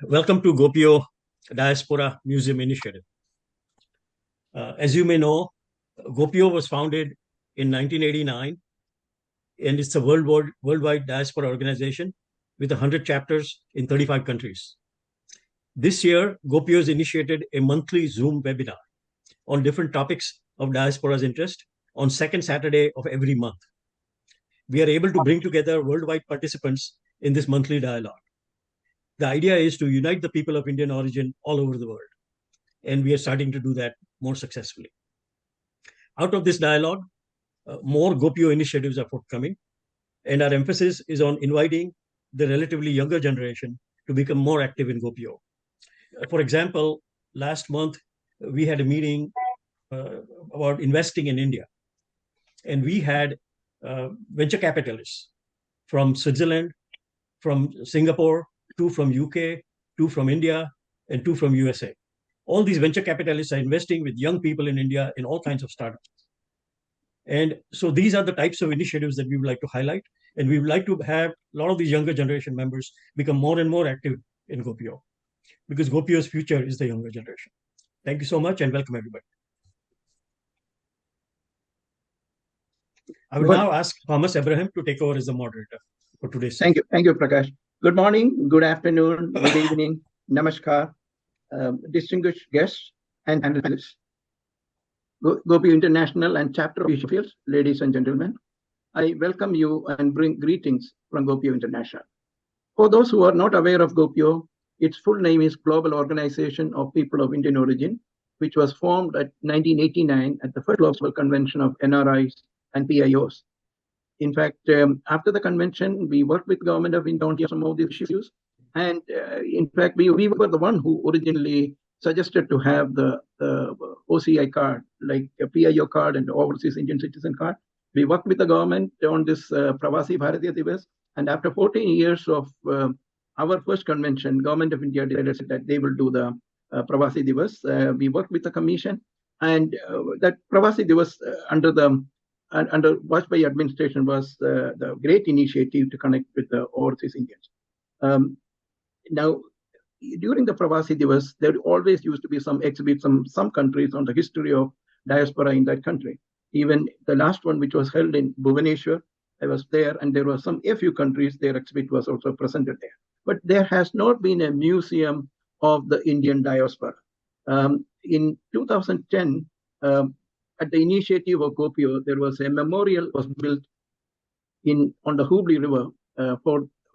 Welcome to GOPIO Diaspora Museum Initiative. As you may know, GOPIO was founded in 1989, and it's a worldwide diaspora organization with 100 chapters in 35 countries. This year, GOPIO has initiated a monthly Zoom webinar on different topics of diaspora's interest on second Saturday of every month. We are able to bring together worldwide participants in this monthly dialogue. The idea is to unite the people of Indian origin all over the world, and we are starting to do that more successfully. Out of this dialogue, more GOPIO initiatives are forthcoming, and our emphasis is on inviting the relatively younger generation to become more active in GOPIO. For example, last month, we had a meeting about investing in India, and we had venture capitalists from Switzerland, from Singapore, 2 from UK, 2 from India, and 2 from USA. All these venture capitalists are investing with young people in India in all kinds of startups. And so these are the types of initiatives that we would like to highlight. And we would like to have a lot of these younger generation members become more and more active in GOPIO, because GOPIO's future is the younger generation. Thank you so much and welcome everybody. I will now ask Thomas Abraham to take over as the moderator for today's session. Thank you, Prakash. Good morning, good afternoon, good evening, namaskar, distinguished guests and panelists. GOPIO International and Chapter officials, ladies and gentlemen, I welcome you and bring greetings from GOPIO International. For those who are not aware of GOPIO, its full name is Global Organization of People of Indian Origin, which was formed at 1989 at the first Global Convention of NRIs and PIOs. In fact, after the convention, we worked with government of India on some of these issues. And in fact, we were the one who originally suggested to have the OCI card, like a PIO card and overseas Indian citizen card. We worked with the government on this Pravasi Bharatiya Divas. And after 14 years of our first convention, government of India decided that they will do the Pravasi Divas. We worked with the commission, and that Pravasi Divas under Vajpayee administration was the great initiative to connect with the overseas Indians. Now, during the Pravasi Divas, there always used to be some exhibits from some countries on the history of diaspora in that country. Even the last one, which was held in Bhubaneswar, I was there, and there were a few countries, their exhibit was also presented there. But there has not been a museum of the Indian diaspora. In 2010, at the initiative of GOPIO, there was a memorial was built on the Hooghly River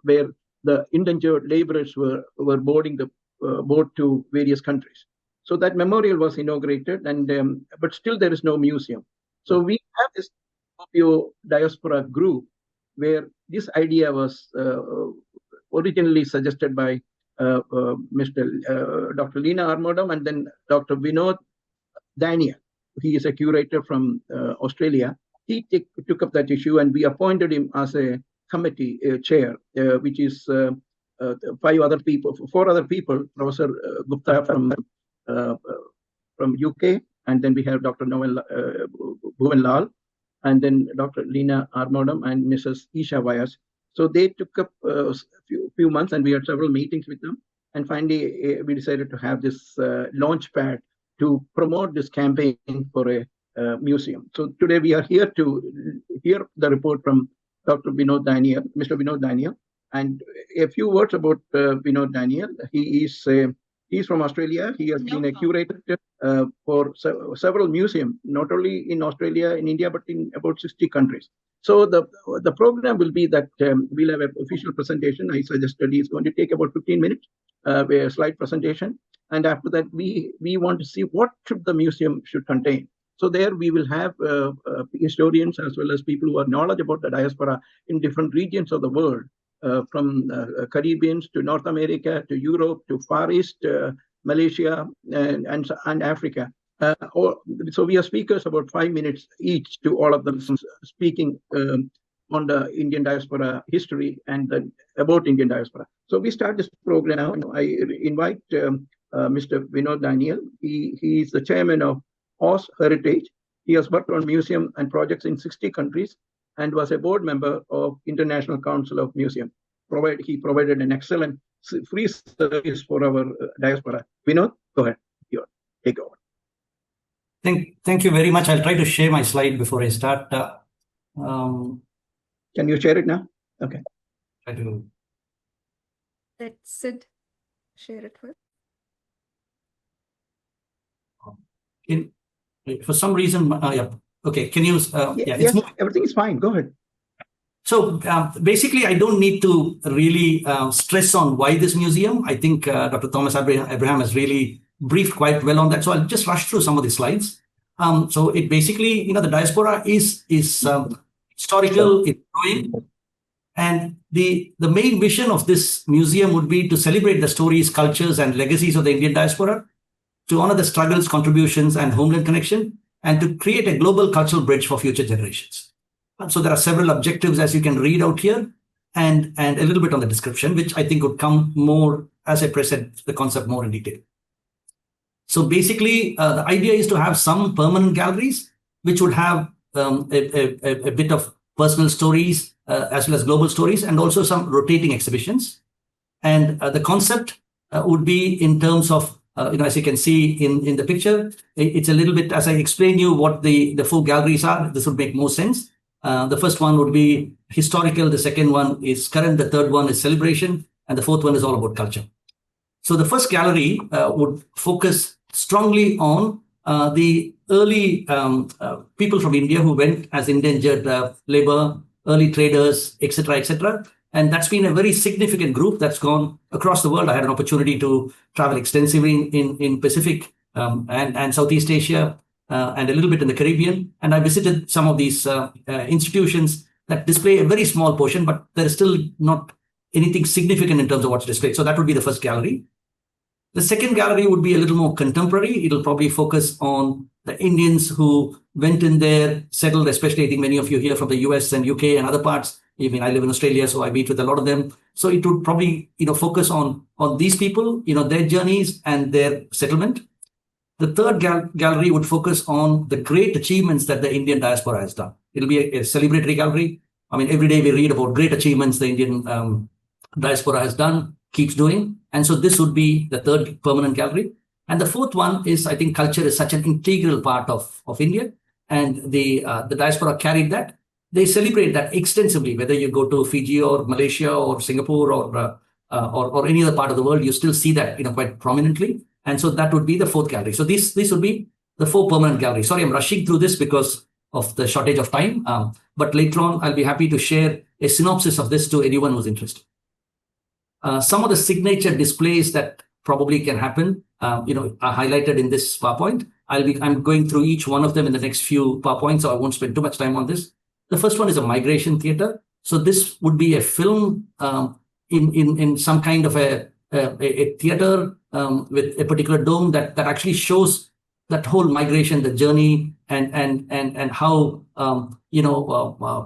where the indentured laborers were boarding the boat to various countries. So that memorial was inaugurated, and but still there is no museum. So we have this GOPIO diaspora group where this idea was originally suggested by Dr. Lina Armodam and then Dr. Vinod Daniel. He is a curator from Australia. He took up that issue, and we appointed him as a committee chair, which is 4 other people, Professor Gupta from UK, and then we have Dr. Bhuvan Lal, and then Dr. Lina Armodam and Mrs. Isha Vyas. So they took up a few months, and we had several meetings with them. And finally, we decided to have this launch pad to promote this campaign for a museum. So today we are here to hear the report from Dr. Vinod Daniel, Mr. Vinod Daniel, and a few words about Vinod Daniel. He's from Australia. He has been a curator for several museums, not only in Australia, in India, but in about 60 countries. So the program will be that we'll have an official presentation. I suggested it's going to take about 15 minutes, a slide presentation. And after that, we want to see what the museum should contain. So there we will have historians as well as people who are knowledgeable about the diaspora in different regions of the world, from Caribbeans to North America to Europe to Far East, Malaysia and Africa. So we have speakers about 5 minutes each to all of them speaking on the Indian diaspora history and then about Indian diaspora. So we start this program now. I invite Mr. Vinod Daniel. He is the chairman of Oz Heritage. He has worked on museum and projects in 60 countries and was a board member of International Council of Museum. He provided an excellent free service for our diaspora. Vinod, go ahead. Take over. Thank you very much. I'll try to share my slide before I start. Can you share it now? Okay. Try to. Let Sid share it first. For some reason, yeah. Okay, can you? Yeah, yes, everything is fine. Go ahead. So basically, I don't need to really stress on why this museum. I think Dr. Thomas Abraham has really briefed quite well on that. So I'll just rush through some of the slides. So it basically, the diaspora is historical, it's growing. And the main vision of this museum would be to celebrate the stories, cultures, and legacies of the Indian diaspora, to honor the struggles, contributions, and homeland connection, and to create a global cultural bridge for future generations. So there are several objectives, as you can read out here, and a little bit on the description, which I think would come more as I present the concept more in detail. So basically, the idea is to have some permanent galleries, which would have a bit of personal stories, as well as global stories, and also some rotating exhibitions. And the concept would be in terms of, as you can see in the picture, it's a little bit, as I explained you what the 4 galleries are, this would make more sense. The first one would be historical, the second one is current, the third one is celebration, and the fourth one is all about culture. So the first gallery would focus strongly on the early people from India who went as indentured labor, early traders, etc., etc. And that's been a very significant group that's gone across the world. I had an opportunity to travel extensively in Pacific and Southeast Asia, and a little bit in the Caribbean. And I visited some of these institutions that display a very small portion, but there is still not anything significant in terms of what's displayed. So that would be the first gallery. The second gallery would be a little more contemporary. It'll probably focus on the Indians who went in there, settled, especially I think many of you here from the US and UK and other parts. Even I live in Australia, so I meet with a lot of them. So it would probably, focus on these people, their journeys and their settlement. The third gallery would focus on the great achievements that the Indian diaspora has done. It'll be a celebratory gallery. I mean, every day we read about great achievements the Indian diaspora has done, keeps doing. And so this would be the third permanent gallery. And the fourth one is, I think culture is such an integral part of India. And the diaspora carried that. They celebrate that extensively, whether you go to Fiji or Malaysia or Singapore or any other part of the world, you still see that quite prominently. And so that would be the fourth gallery. So this would be the 4 permanent galleries. Sorry, I'm rushing through this because of the shortage of time. But later on, I'll be happy to share a synopsis of this to anyone who's interested. Some of the signature displays that probably can happen, are highlighted in this PowerPoint. I'm going through each one of them in the next few PowerPoints, so I won't spend too much time on this. The first one is a migration theater. So this would be a film in some kind of a theater with a particular dome that actually shows that whole migration, the journey, and how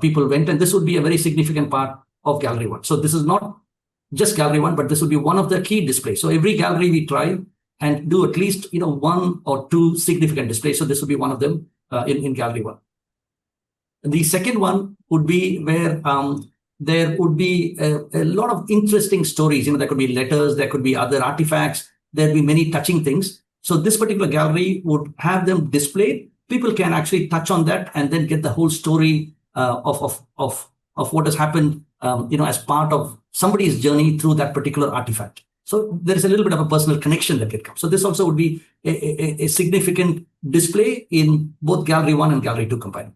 people went. And this would be a very significant part of Gallery 1. So this is not just Gallery 1, but this would be one of the key displays. So every gallery we try and do at least 1 or 2 significant displays. So this would be one of them in Gallery 1. The second one would be where there would be a lot of interesting stories. There could be letters, there could be other artifacts, there'd be many touching things. So this particular gallery would have them displayed. People can actually touch on that and then get the whole story of what has happened, as part of somebody's journey through that particular artifact. So there is a little bit of a personal connection that can come. So this also would be a significant display in both Gallery 1 and Gallery 2 combined.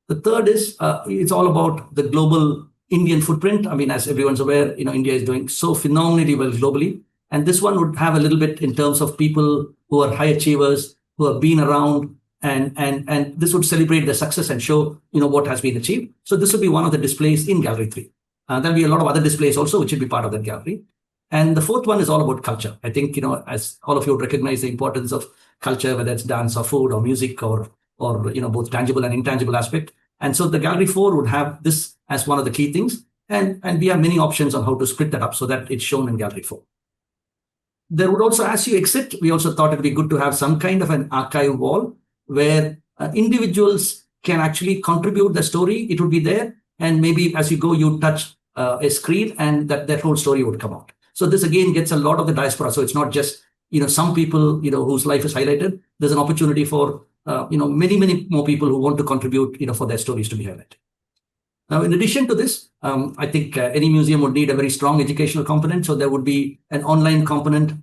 The third is, it's all about the global Indian footprint. I mean, as everyone's aware, India is doing so phenomenally well globally. And this one would have a little bit in terms of people who are high achievers, who have been around, and this would celebrate the success and show, what has been achieved. So this would be one of the displays in Gallery 3. There'll be a lot of other displays also, which would be part of that gallery. And the fourth one is all about culture. I think, as all of you would recognize the importance of culture, whether it's dance or food or music or both tangible and intangible aspect. And so the Gallery 4 would have this as one of the key things. And we have many options on how to split that up so that it's shown in Gallery 4. There would also, as you exit, we also thought it'd be good to have some kind of an archive wall where individuals can actually contribute the story. It would be there. And maybe as you go, you touch a screen and that whole story would come out. So this again gets a lot of the diaspora. So it's not just, some people, whose life is highlighted. There's an opportunity for, many more people who want to contribute, for their stories to be highlighted. Now, in addition to this, I think any museum would need a very strong educational component. So there would be an online component,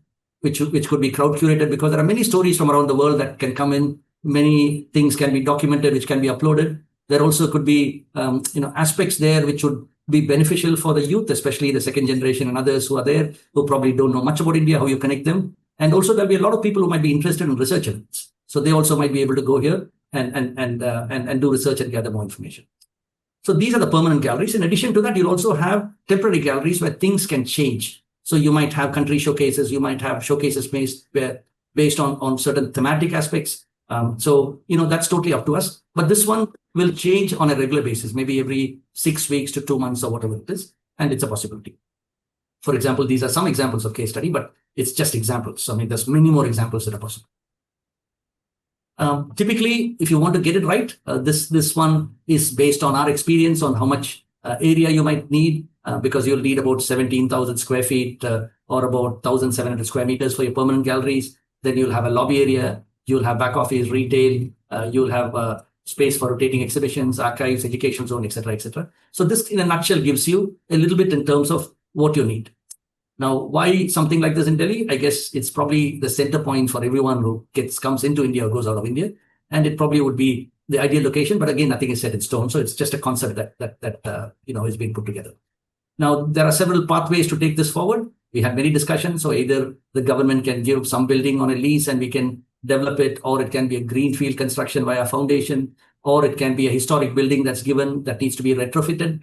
which could be crowd curated, because there are many stories from around the world that can come in. Many things can be documented, which can be uploaded. There also could be, aspects there which would be beneficial for the youth, especially the second generation and others who are there, who probably don't know much about India, how you connect them. And also there'll be a lot of people who might be interested in research elements. So they also might be able to go here and do research and gather more information. So these are the permanent galleries. In addition to that, you'll also have temporary galleries where things can change. So you might have country showcases, you might have showcases based on certain thematic aspects. So that's totally up to us. But this one will change on a regular basis, maybe every 6 weeks to 2 months or whatever it is. And it's a possibility. For example, these are some examples of case study, but it's just examples. So, there's many more examples that are possible. Typically, if you want to get it right, this one is based on our experience on how much area you might need, because you'll need about 17,000 square feet or about 1,700 square meters for your permanent galleries. Then you'll have a lobby area, you'll have back office, retail, you'll have space for rotating exhibitions, archives, education zone, etc., etc. So this, in a nutshell, gives you a little bit in terms of what you need. Now, why something like this in Delhi? I guess it's probably the center point for everyone who comes into India or goes out of India. And it probably would be the ideal location. But again, nothing is set in stone. So it's just a concept that is being put together. Now, there are several pathways to take this forward. We had many discussions. So either the government can give some building on a lease and we can develop it, or it can be a greenfield construction via foundation, or it can be a historic building that's given that needs to be retrofitted,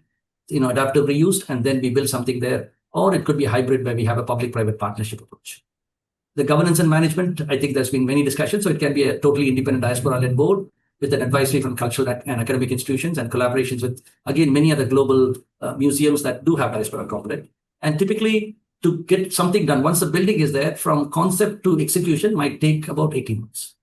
adaptive reused, and then we build something there. Or it could be a hybrid where we have a public-private partnership approach. The governance and management, I think there's been many discussions. So it can be a totally independent diaspora-led board with an advisory from cultural and academic institutions and collaborations with, again, many other global museums that do have diaspora component. And typically, to get something done, once the building is there, from concept to execution might take about 18 months.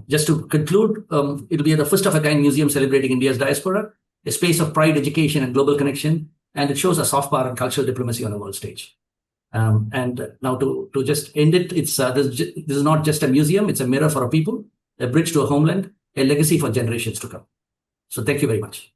Just to conclude, it'll be the first of a kind museum celebrating India's diaspora, a space of pride, education, and global connection. And it shows a soft power and cultural diplomacy on a world stage. And now to just end it, this is not just a museum, it's a mirror for a people, a bridge to a homeland, a legacy for generations to come. So thank you very much.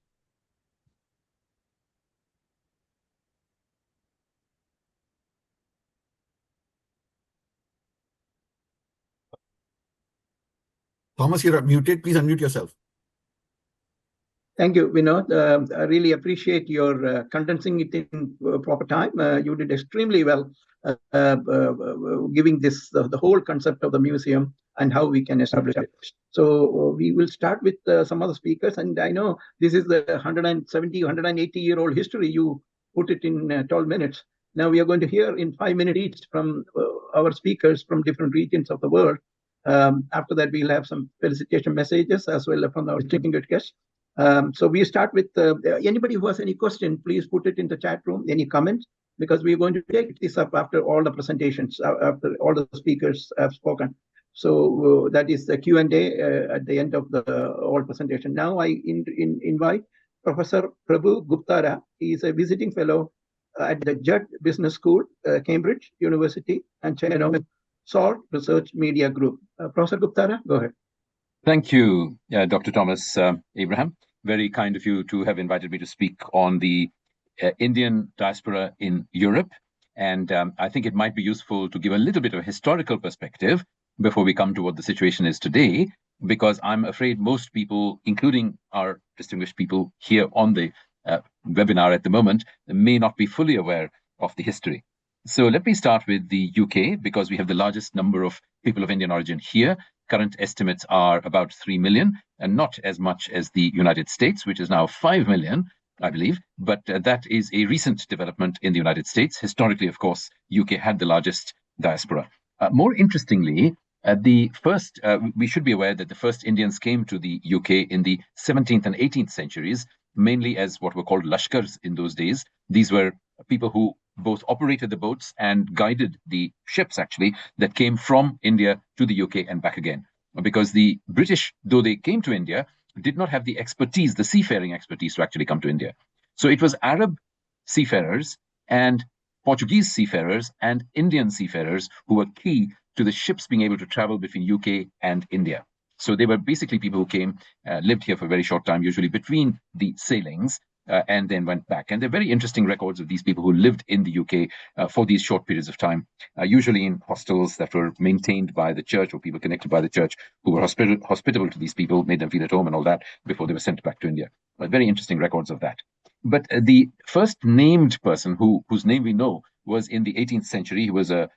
Thomas, you're muted. Please unmute yourself. Thank you, Vinod. I really appreciate your condensing it in proper time. You did extremely well giving this the whole concept of the museum and how we can establish it. So we will start with some other speakers. And I know this is the 170, 180-year-old history. You put it in 12 minutes. Now we are going to hear in 5 minutes each from our speakers from different regions of the world. After that, we'll have some felicitation messages as well from our distinguished guests. So we start with anybody who has any question, please put it in the chat room, any comments, because we're going to take this up after all the presentations, after all the speakers have spoken. So that is the Q&A at the end of the all presentation. Now I invite Professor Prabhu Guptara. He is a visiting fellow at the Judd Business School, Cambridge University, and chairman of SALT Research Media Group. Professor Guptara, go ahead. Thank you, Dr. Thomas Abraham. Very kind of you to have invited me to speak on the Indian diaspora in Europe. And I think it might be useful to give a little bit of a historical perspective before we come to what the situation is today, because I'm afraid most people, including our distinguished people here on the webinar at the moment, may not be fully aware of the history. So let me start with the UK, because we have the largest number of people of Indian origin here. Current estimates are about 3 million, and not as much as the United States, which is now 5 million, I believe. But that is a recent development in the United States. Historically, of course, UK had the largest diaspora. More interestingly, we should be aware that the first Indians came to the UK in the 17th and 18th centuries, mainly as what were called lashkars in those days. These were people who both operated the boats and guided the ships, actually, that came from India to the UK and back again. Because the British, though they came to India, did not have the expertise, the seafaring expertise, to actually come to India. So it was Arab seafarers and Portuguese seafarers and Indian seafarers who were key to the ships being able to travel between UK and India. So they were basically people who came, lived here for a very short time, usually between the sailings, and then went back. And they're very interesting records of these people who lived in the UK for these short periods of time, usually in hostels that were maintained by the church or people connected by the church who were hospitable to these people, made them feel at home and all that before they were sent back to India. Very interesting records of that. But the first named person whose name we know was in the 18th century. He was a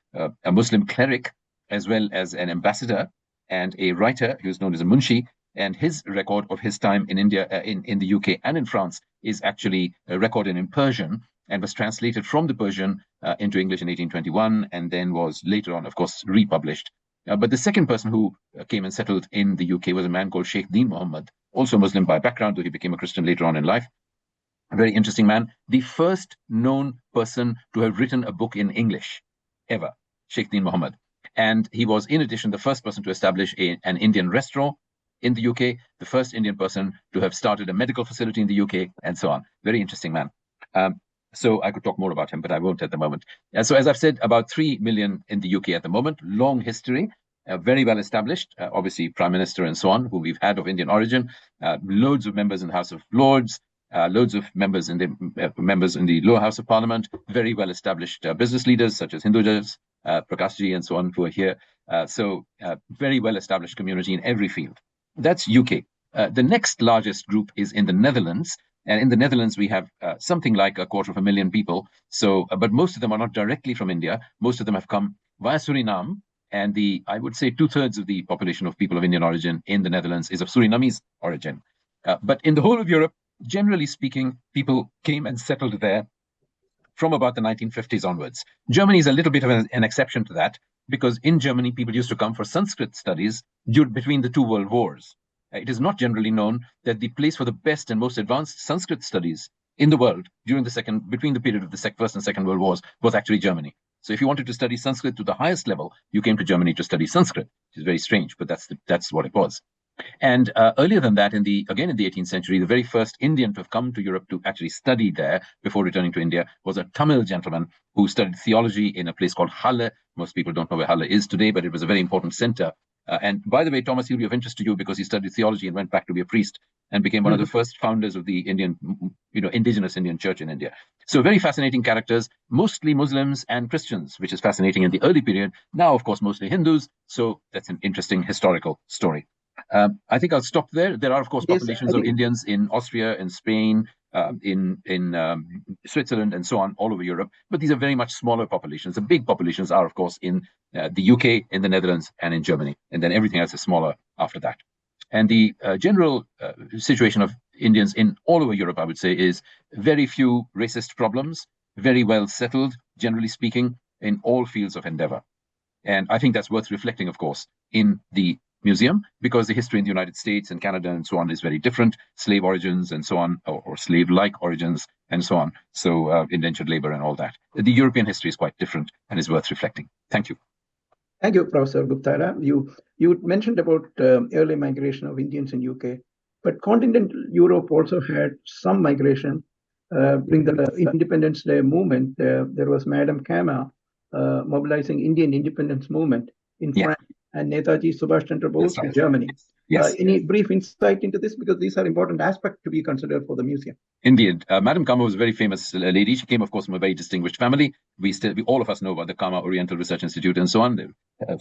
Muslim cleric as well as an ambassador and a writer. He was known as a munshi. And his record of his time in India, in the UK and in France is actually recorded in Persian and was translated from the Persian into English in 1821 and then was later on, of course, republished. But the second person who came and settled in the UK was a man called Sheikh Deen Muhammad, also Muslim by background, though he became a Christian later on in life. A very interesting man. The first known person to have written a book in English ever, Sheikh Deen Muhammad. And he was, in addition, the first person to establish an Indian restaurant in the UK, the first Indian person to have started a medical facility in the UK, and so on. Very interesting man. So I could talk more about him, but I won't at the moment. So as I've said, about 3 million in the UK at the moment, long history, very well established, obviously Prime Minister and so on, who we've had of Indian origin, loads of members in the House of Lords, loads of members in the lower house of Parliament, very well established business leaders such as Hindujas, Prakashji and so on, who are here. So very well established community in every field. That's UK. The next largest group is in the Netherlands. And in the Netherlands, we have something like 250,000 people. So, but most of them are not directly from India. Most of them have come via Suriname. And I would say 2/3 of the population of people of Indian origin in the Netherlands is of Surinamese origin. But in the whole of Europe, generally speaking, people came and settled there from about the 1950s onwards. Germany is a little bit of an exception to that, because in Germany, people used to come for Sanskrit studies between the two world wars. It is not generally known that the place for the best and most advanced Sanskrit studies in the world between the period of the First and Second World Wars was actually Germany. So if you wanted to study Sanskrit to the highest level, you came to Germany to study Sanskrit, which is very strange, but that's what it was. And earlier than that, again in the 18th century, the very first Indian to have come to Europe to actually study there before returning to India was a Tamil gentleman who studied theology in a place called Halle. Most people don't know where Halle is today, but it was a very important center. And by the way, Thomas, he'll be of interest to you because he studied theology and went back to be a priest and became one of the first founders of the indigenous Indian church in India. So very fascinating characters, mostly Muslims and Christians, which is fascinating in the early period. Now, of course, mostly Hindus. So that's an interesting historical story. I think I'll stop there. There are, of course, populations of Indians in Austria, in Spain, in Switzerland, and so on, all over Europe. But these are very much smaller populations. The big populations are, of course, in the UK, in the Netherlands, and in Germany. And then everything else is smaller after that. And the general situation of Indians in all over Europe, I would say, is very few racist problems, very well settled, generally speaking, in all fields of endeavor. And I think that's worth reflecting, of course, in the museum, because the history in the United States and Canada and so on is very different, slave origins and so on, or slave-like origins and so on, so indentured labor and all that. The European history is quite different and is worth reflecting. Thank you. Thank you, Professor Gupta. You mentioned about early migration of Indians in UK, but continental Europe also had some migration. During the Independence Day movement, there was Madame Kama mobilizing Indian independence movement in France, and Netaji Subhash Chandra Bose in Germany. Yes. Any brief insight into this? Because these are important aspects to be considered for the museum. Indeed. Madame Kama was a very famous lady. She came, of course, from a very distinguished family. All of us know about the Kama Oriental Research Institute and so on, the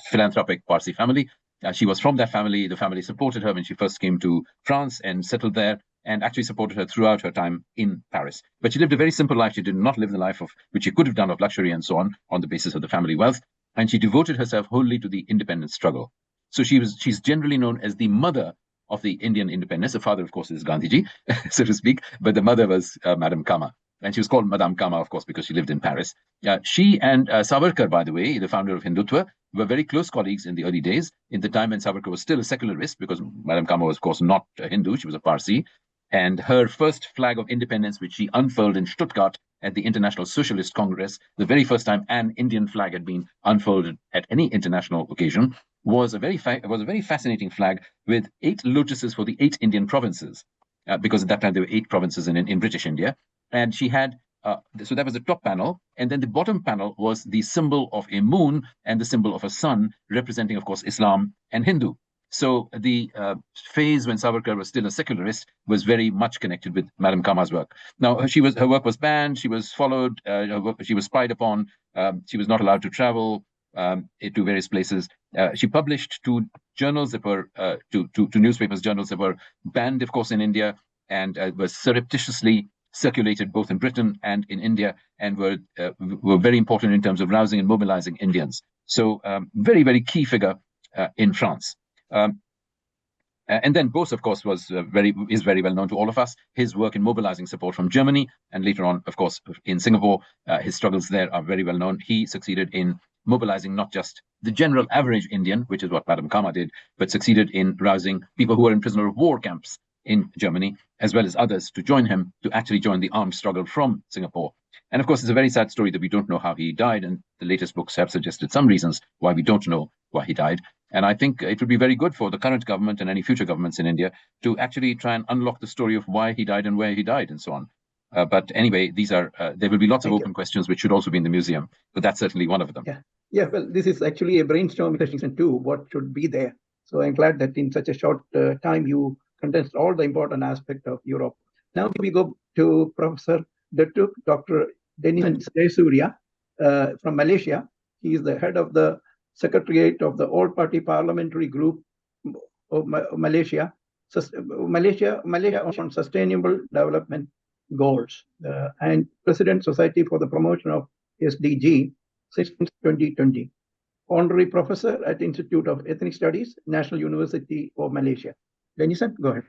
philanthropic Parsi family. She was from that family. The family supported her when she first came to France and settled there, and actually supported her throughout her time in Paris. But she lived a very simple life. She did not live the life which she could have done of luxury and so on the basis of the family wealth. And she devoted herself wholly to the independence struggle. So she's generally known as the mother of the Indian independence. The father, of course, is Gandhiji, so to speak, but the mother was Madame Kama. And she was called Madame Kama, of course, because she lived in Paris. She and Savarkar, by the way, the founder of Hindutva, were very close colleagues in the early days, in the time when Savarkar was still a secularist, because Madame Kama was, of course, not a Hindu, she was a Parsi. And her first flag of independence, which she unfurled in Stuttgart at the International Socialist Congress, the very first time an Indian flag had been unfolded at any international occasion, was a very fascinating flag with 8 lotuses for the 8 Indian provinces, because at that time there were 8 provinces in British India. And she had so that was the top panel. And then the bottom panel was the symbol of a moon and the symbol of a sun, representing, of course, Islam and Hindu. So the phase when Savarkar was still a secularist was very much connected with Madame Kama's work. Now, her work was banned. She was followed. She was spied upon. She was not allowed to travel to various places. She published to journals that were to newspapers, journals that were banned, of course, in India, and was surreptitiously circulated both in Britain and in India, and were very important in terms of rousing and mobilizing Indians. So very, very key figure in France. And then Bose, of course, is very well known to all of us. His work in mobilizing support from Germany, and later on, of course, in Singapore, his struggles there are very well known. He succeeded in mobilizing not just the general average Indian, which is what Madame Kama did, but succeeded in rousing people who were in prisoner of war camps in Germany, as well as others, to join him, to actually join the armed struggle from Singapore. And of course, it's a very sad story that we don't know how he died, and the latest books have suggested some reasons why we don't know why he died. And I think it would be very good for the current government and any future governments in India to actually try and unlock the story of why he died and where he died and so on. But anyway, there will be lots of open questions which should also be in the museum, but that's certainly one of them. Yeah. Well, this is actually a brainstorming session too, what should be there. So I'm glad that in such a short time you condensed all the important aspects of Europe. Now we go to Professor Dr. Denis Jayasuriya from Malaysia. He is the head of the Secretariat of the All-Party Parliamentary Group of Malaysia. Malaysia on Sustainable Development Goals and President Society for the Promotion of SDG since 2020. Honorary Professor at Institute of Ethnic Studies, National University of Malaysia. Denison, go ahead.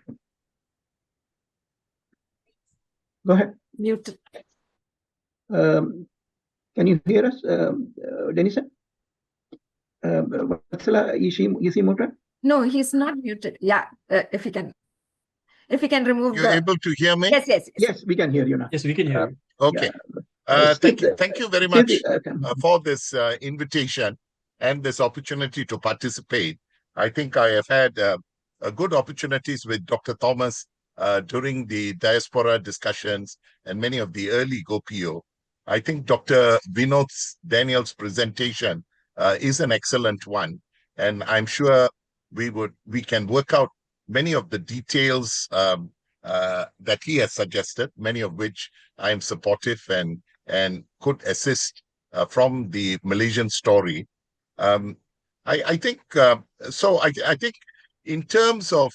Go ahead. Muted. Can you hear us, Denison? Is he muted? No, he's not muted. Yeah, if you can remove You're able to hear me? Yes, we can hear you now. Yes, we can hear you. Okay. Thank you very much for this invitation and this opportunity to participate. I think I have had good opportunities with Dr. Thomas during the diaspora discussions and many of the early GOPIO. I think Dr. Vinod Daniel's presentation is an excellent one, and I'm sure we can work out many of the details that he has suggested, many of which I am supportive and could assist from the Malaysian story. I think so. I think in terms of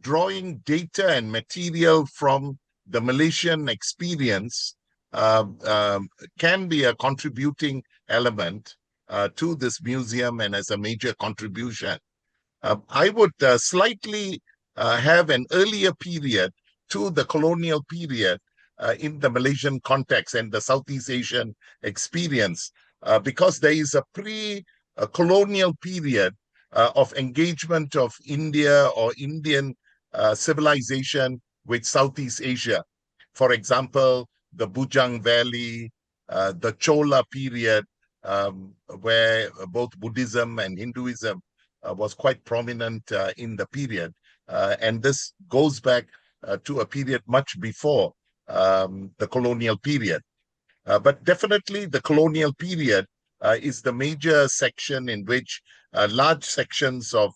drawing data and material from the Malaysian experience can be a contributing element to this museum and as a major contribution. I would slightly have an earlier period to the colonial period in the Malaysian context and the Southeast Asian experience, because there is a pre-colonial period of engagement of India or Indian civilization with Southeast Asia. For example, the Bujang Valley, the Chola period, where both Buddhism and Hinduism was quite prominent in the period. And this goes back to a period much before the colonial period. But definitely the colonial period is the major section in which large sections of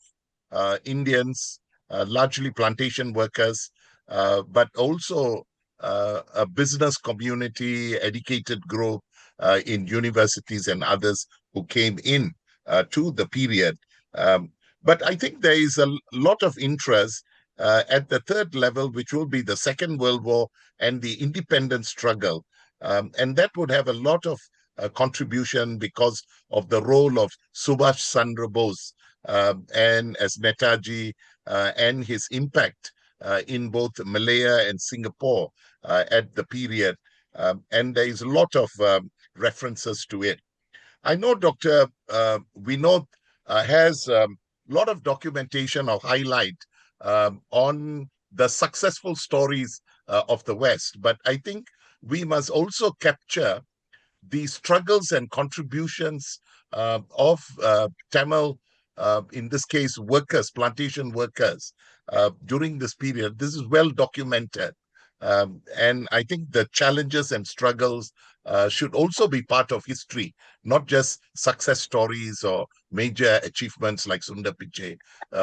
Indians, largely plantation workers, but also a business community, educated group in universities and others who came in to the period. But I think there is a lot of interest at the third level, which will be the Second World War and the independence struggle. And that would have a lot of contribution because of the role of Subhash Chandra Bose and as Netaji and his impact in both Malaya and Singapore at the period. And there is a lot of references to it. I know Dr. Vinod has a lot of documentation or highlight on the successful stories of the West, but I think we must also capture the struggles and contributions of Tamil, in this case, workers, plantation workers, during this period. This is well documented. And I think the challenges and struggles should also be part of history, not just success stories or major achievements like Sundar Pichai,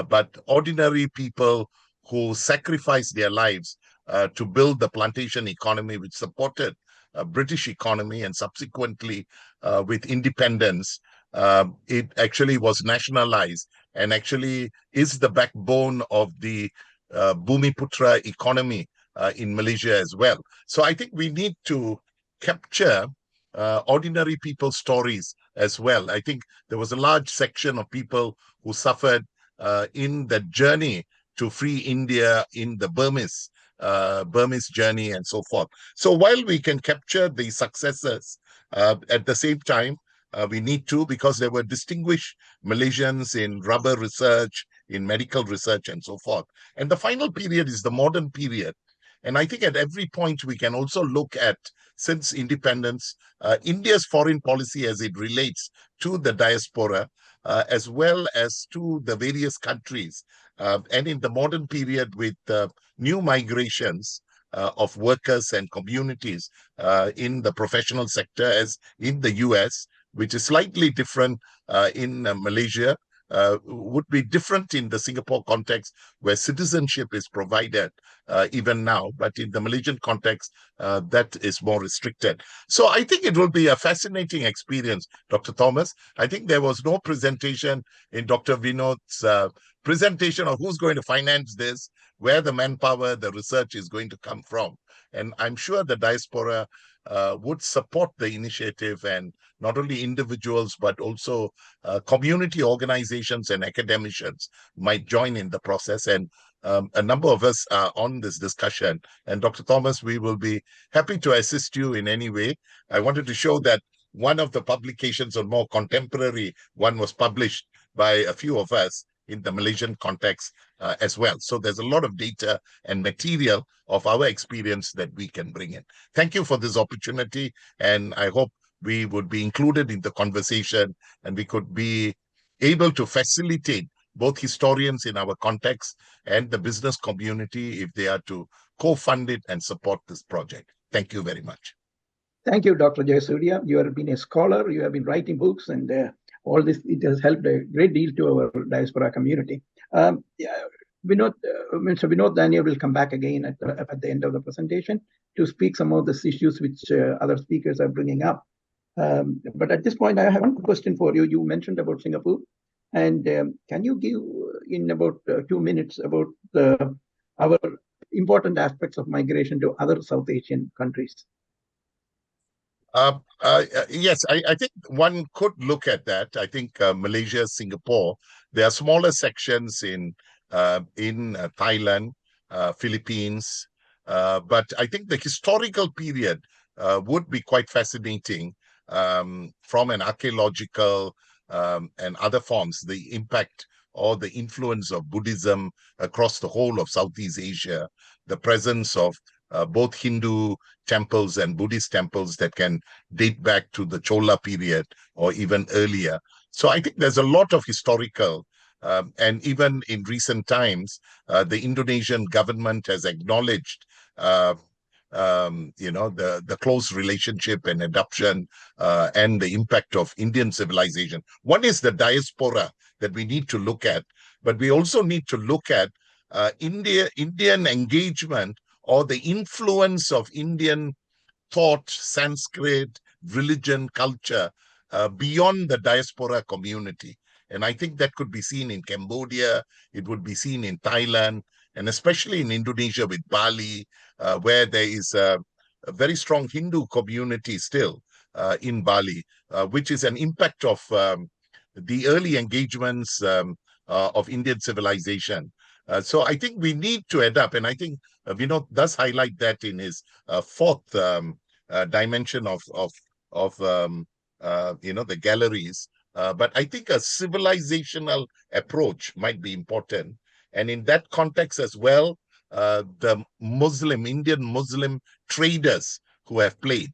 but ordinary people who sacrificed their lives to build the plantation economy, which supported British economy, and subsequently with independence, it actually was nationalized and actually is the backbone of the Bumiputra economy in Malaysia as well. So I think we need to capture ordinary people's stories as well. I think there was a large section of people who suffered in the journey to free India in the Burmese journey and so forth. So while we can capture the successes, at the same time, we need to, because there were distinguished Malaysians in rubber research, in medical research and so forth. And the final period is the modern period. And I think at every point we can also look at, since independence, India's foreign policy as it relates to the diaspora, as well as to the various countries. And in the modern period with new migrations of workers and communities in the professional sector, as in the US, which is slightly different in Malaysia, would be different in the Singapore context, where citizenship is provided even now, but in the Malaysian context, that is more restricted. So I think it will be a fascinating experience, Dr. Thomas. I think there was no presentation in Dr. Vinod's presentation of who's going to finance this, where the manpower, the research is going to come from. And I'm sure the diaspora would support the initiative, and not only individuals, but also community organizations and academicians might join in the process. And a number of us are on this discussion. And Dr. Thomas, we will be happy to assist you in any way. I wanted to show that one of the publications on more contemporary one was published by a few of us in the Malaysian context as well. So there's a lot of data and material of our experience that we can bring in. Thank you for this opportunity, and I hope we would be included in the conversation and we could be able to facilitate both historians in our context and the business community if they are to co-fund it and support this project. Thank you very much. Thank you, Dr. Jayasuriya. You have been a scholar, you have been writing books, and all this, it has helped a great deal to our diaspora community. Mr. Vinod Daniel will come back again at the end of the presentation to speak some of the issues which other speakers are bringing up. But at this point, I have one question for you. You mentioned about Singapore, and can you give in about 2 minutes about our important aspects of migration to other South Asian countries? Yes, I think one could look at that. I think Malaysia, Singapore, there are smaller sections in Thailand, Philippines, but I think the historical period would be quite fascinating from an archaeological and other forms, the impact or the influence of Buddhism across the whole of Southeast Asia, the presence of both Hindu temples and Buddhist temples that can date back to the Chola period or even earlier. So I think there's a lot of historical, and even in recent times, the Indonesian government has acknowledged the close relationship and adoption and the impact of Indian civilization. One is the diaspora that we need to look at, but we also need to look at Indian engagement or the influence of Indian thought, Sanskrit, religion, culture beyond the diaspora community. And I think that could be seen in Cambodia, it would be seen in Thailand, and especially in Indonesia with Bali, where there is a very strong Hindu community still in Bali, which is an impact of the early engagements of Indian civilization. So I think we need to adapt, and I think Vinod does highlight that in his fourth dimension of the galleries. But I think a civilizational approach might be important, and in that context as well, the Indian Muslim traders who have played.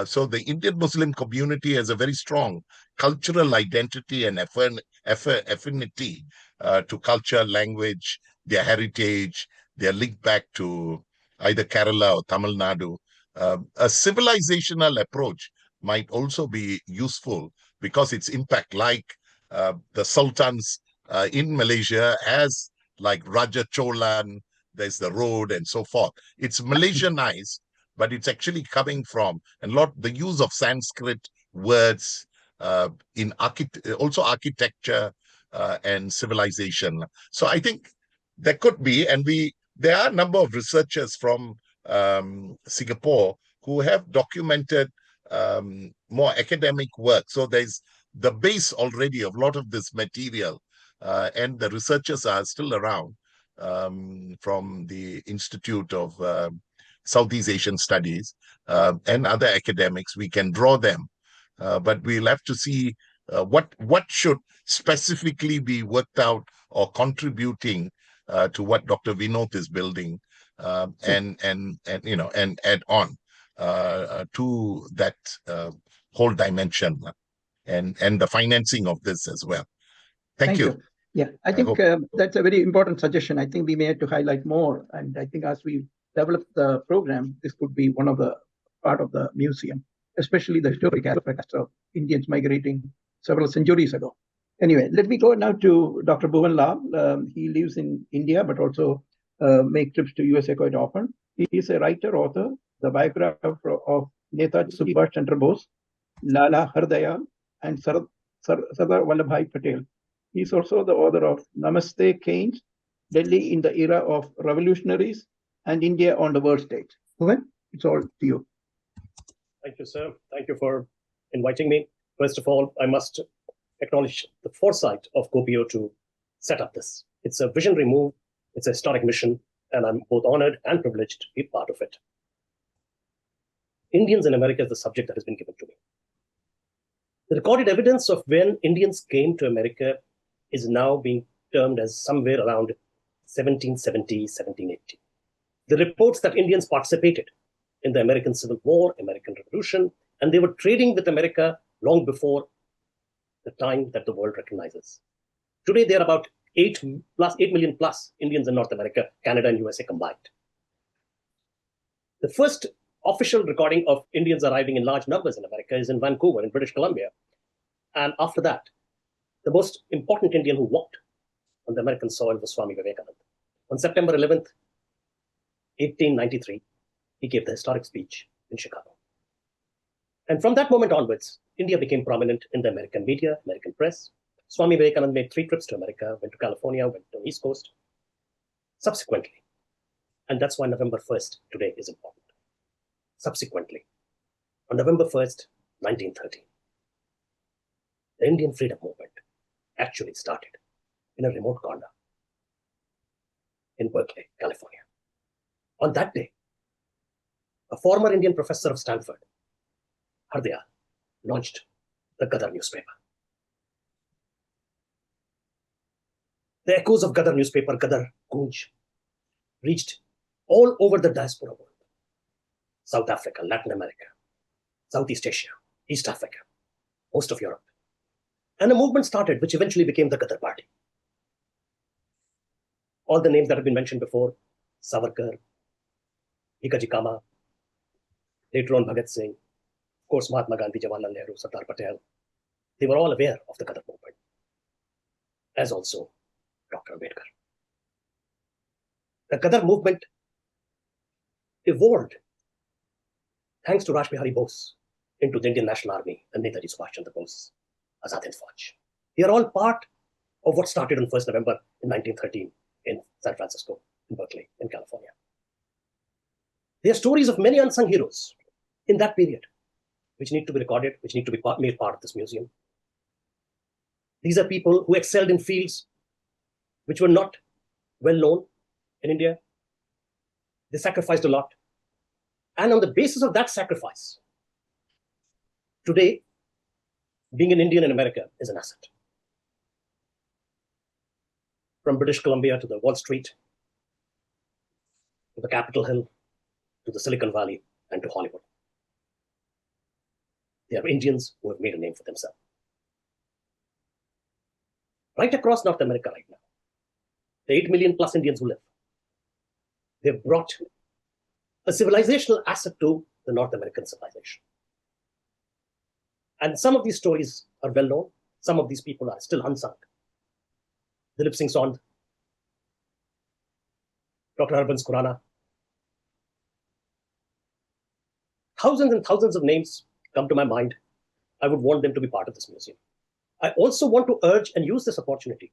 So the Indian Muslim community has a very strong cultural identity and affinity to culture, language, their heritage, their link back to either Kerala or Tamil Nadu. A civilizational approach might also be useful because its impact, like the sultans in Malaysia, as like Raja Cholan, there's the road and so forth. It's Malaysianized, but it's actually coming from the use of Sanskrit words in also architecture and civilization. So I think there could be, and there are a number of researchers from Singapore who have documented more academic work. So there's the base already of a lot of this material, and the researchers are still around from the Institute of Southeast Asian Studies and other academics. We can draw them, but we'll have to see what should specifically be worked out or contributing to what Dr. Vinod is building, and add on to that whole dimension, and the financing of this as well. Thank you. Yeah, I think that's a very important suggestion. I think we may have to highlight more, and I think as we develop the program, this could be one of the part of the museum, especially the historic aspects of Indians migrating several centuries ago. Anyway, let me go now to Dr. Bhuvan Lal. He lives in India, but also makes trips to USA quite often. He is a writer, author, the biographer of Netaji Subhash Chandra Bose, Lala Hardayal, and Sardar Vallabhbhai Patel. He is also the author of Namaste Keynes, Delhi in the Era of Revolutionaries, and India on the World Stage. Bhuvan, it's all to you. Thank you, sir. Thank you for inviting me. First of all, I must acknowledge the foresight of GOPIO to set up this. It's a visionary move, it's a historic mission, and I'm both honored and privileged to be part of it. Indians in America is the subject that has been given to me. The recorded evidence of when Indians came to America is now being termed as somewhere around 1770, 1780. The reports that Indians participated in the American Civil War, American Revolution, and they were trading with America long before the time that the world recognizes. Today, there are about 8 million plus Indians in North America, Canada and USA combined. The first official recording of Indians arriving in large numbers in America is in Vancouver, in British Columbia. And after that, the most important Indian who walked on the American soil was Swami Vivekananda. On September 11th, 1893, he gave the historic speech in Chicago. And from that moment onwards, India became prominent in the American media, American press. Swami Vivekananda made 3 trips to America, went to California, went to the East Coast. Subsequently, and that's why November 1st today is important. Subsequently, on November 1st, 1930, the Indian freedom movement actually started in a remote corner in Berkeley, California. On that day, a former Indian professor of Stanford, Hardayal, launched the Gadar newspaper. The echoes of Gadar newspaper, Gadar Gunj, reached all over the diaspora world. South Africa, Latin America, Southeast Asia, East Africa, most of Europe. And a movement started, which eventually became the Gadar Party. All the names that have been mentioned before, Savarkar, Bhikaji Cama, later on Bhagat Singh, of course Mahatma Gandhi, Jawaharlal Nehru, Sardar Patel, they were all aware of the Gadar movement, as also Dr. Ambedkar. The Gadar movement evolved thanks to Raj Bihari Bose into the Indian National Army and Netaji Subhash Chandra Bose, Azad Hind Fauj. They are all part of what started on 1st November in 1913 in San Francisco, in Berkeley, in California. They are stories of many unsung heroes in that period, which need to be recorded, which need to be made part of this museum. These are people who excelled in fields which were not well known in India. They sacrificed a lot. And on the basis of that sacrifice, today, being an Indian in America is an asset. From British Columbia to the Wall Street, to the Capitol Hill, to the Silicon Valley, and to Hollywood. They are Indians who have made a name for themselves. Right across North America right now, the 8 million plus Indians who live, they've brought a civilizational asset to the North American civilization. And some of these stories are well known. Some of these people are still unsung. Dilip Singh Sond, Dr. Harbans Khurana. Thousands and thousands of names come to my mind. I would want them to be part of this museum. I also want to urge and use this opportunity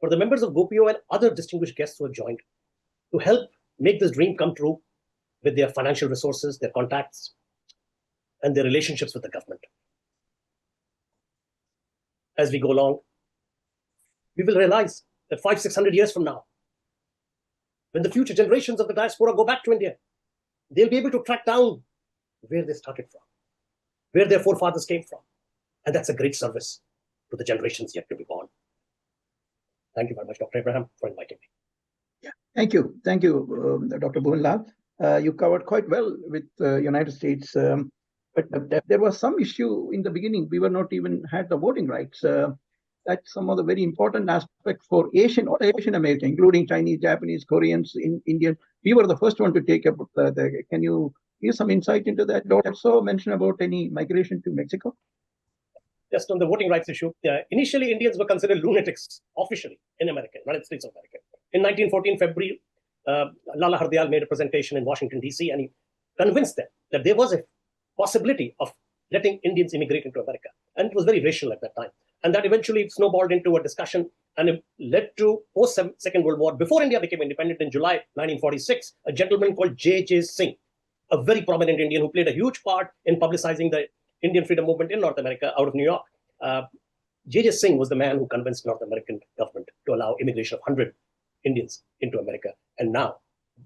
for the members of GOPIO and other distinguished guests who have joined to help make this dream come true with their financial resources, their contacts, and their relationships with the government. As we go along, we will realize that 500-600 years from now, when the future generations of the diaspora go back to India, they'll be able to track down where they started from, where their forefathers came from. And that's a great service to the generations yet to be born. Thank you very much, Dr. Abraham, for inviting me. Yeah, thank you. Thank you, Dr. Bhuvanlal. You covered quite well with United States, but there was some issue in the beginning. We were not even had the voting rights. That's some of the very important aspects for Asian or Asian American, including Chinese, Japanese, Koreans, Indian. We were the first one to take up can you give some insight into that? Don't also mention about any migration to Mexico? Just on the voting rights issue, initially Indians were considered lunatics officially in America, United States of America. In 1914, February, Lala Hardayal made a presentation in Washington, D.C., and he convinced them that there was a possibility of letting Indians immigrate into America. And it was very racial at that time. And that eventually snowballed into a discussion and it led to post-Second World War. Before India became independent in July 1946, a gentleman called J.J. Singh, a very prominent Indian who played a huge part in publicizing the Indian freedom movement in North America out of New York. J.J. Singh was the man who convinced North American government to allow immigration of 100 Indians into America. And now,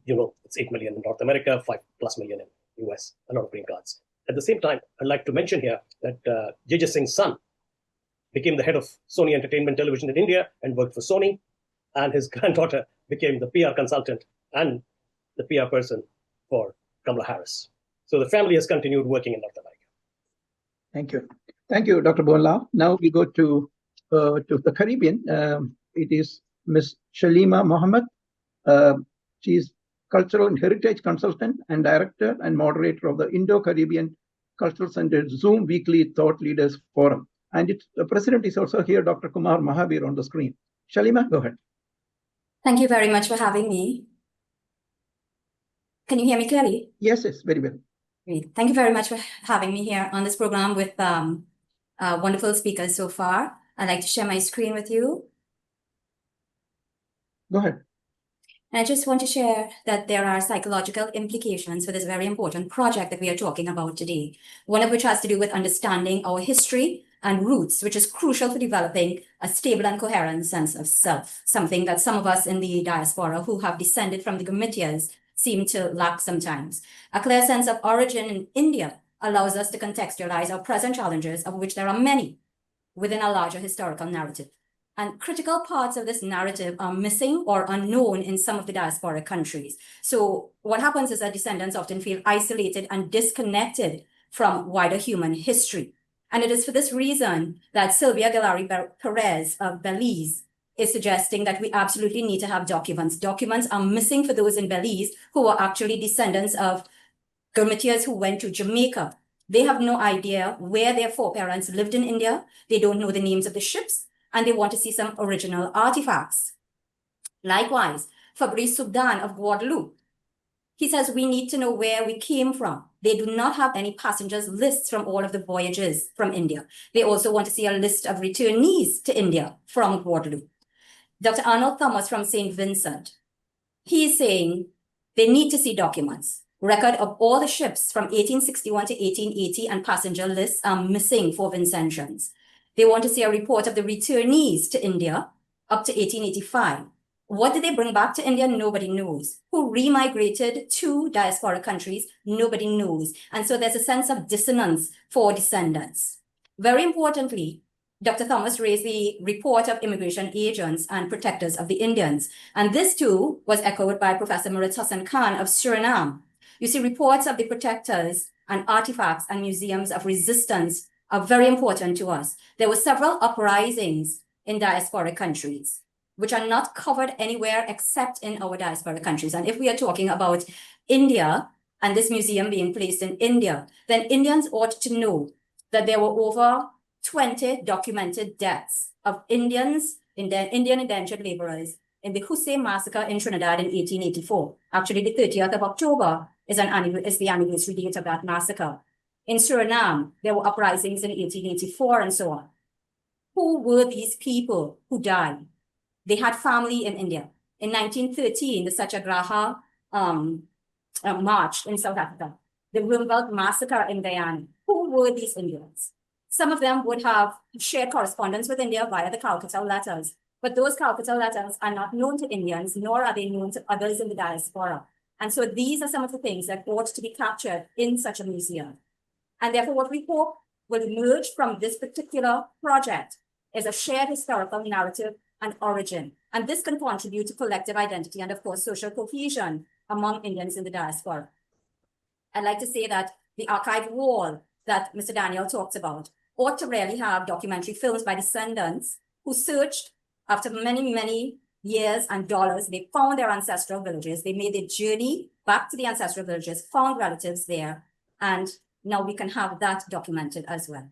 it's 8 million in North America, 5+ million in US, a lot of green cards. At the same time, I'd like to mention here that J.J. Singh's son became the head of Sony Entertainment Television in India and worked for Sony. And his granddaughter became the PR consultant and the PR person for Kamala Harris. So the family has continued working in North America. Thank you. Thank you, Dr. Bhuvanlal. Now we go to the Caribbean. It is Ms. Shalima Mohammed. She's Cultural and Heritage Consultant and Director and Moderator of the Indo-Caribbean Cultural Center Zoom Weekly Thought Leaders Forum. And the president is also here, Dr. Kumar Mahavir, on the screen. Shalima, go ahead. Thank you very much for having me. Can you hear me clearly? Yes, very well. Great. Thank you very much for having me here on this program with wonderful speakers so far. I'd like to share my screen with you. Go ahead. And I just want to share that there are psychological implications for this very important project that we are talking about today. One of which has to do with understanding our history and roots, which is crucial for developing a stable and coherent sense of self, something that some of us in the diaspora who have descended from the Gomitias seem to lack sometimes. A clear sense of origin in India allows us to contextualize our present challenges, of which there are many, within a larger historical narrative. And critical parts of this narrative are missing or unknown in some of the diasporic countries. So what happens is that descendants often feel isolated and disconnected from wider human history. And it is for this reason that Sylvia Galari Perez of Belize is suggesting that we absolutely need to have documents. Documents are missing for those in Belize who are actually descendants of Gomitias who went to Jamaica. They have no idea where their foreparents lived in India. They don't know the names of the ships, and they want to see some original artifacts. Likewise, Fabrice Subdan of Guadeloupe, he says we need to know where we came from. They do not have any passengers lists from all of the voyages from India. They also want to see a list of returnees to India from Guadeloupe. Dr. Arnold Thomas from St. Vincent, he's saying they need to see documents. Record of all the ships from 1861 to 1880 and passenger lists are missing for Vincentians. They want to see a report of the returnees to India up to 1885. What did they bring back to India? Nobody knows. Who remigrated to diaspora countries? Nobody knows. And so there's a sense of dissonance for descendants. Very importantly, Dr. Thomas raised the report of immigration agents and protectors of the Indians. And this too was echoed by Professor Moritz Hassan Khan of Suriname. You see, reports of the protectors and artifacts and museums of resistance are very important to us. There were several uprisings in diasporic countries, which are not covered anywhere except in our diasporic countries. And if we are talking about India, and this museum being placed in India, then Indians ought to know that there were over 20 documented deaths of Indian indentured laborers in the Hussein massacre in Trinidad in 1884. Actually, the 30th of October is the anniversary date of that massacre. In Suriname, there were uprisings in 1884 and so on. Who were these people who died? They had family in India. In 1913, the Satyagraha march in South Africa, the Rumveldt massacre in Guyana. Who were these Indians? Some of them would have shared correspondence with India via the Calcutta letters, but those Calcutta letters are not known to Indians, nor are they known to others in the diaspora. And so these are some of the things that ought to be captured in such a museum. And therefore, what we hope will emerge from this particular project is a shared historical narrative and origin. And this can contribute to collective identity and, of course, social cohesion among Indians in the diaspora. I'd like to say that the archive wall that Mr. Daniel talks about ought to really have documentary films by descendants who searched after many, many years and dollars. They found their ancestral villages. They made their journey back to the ancestral villages, found relatives there, and now we can have that documented as well.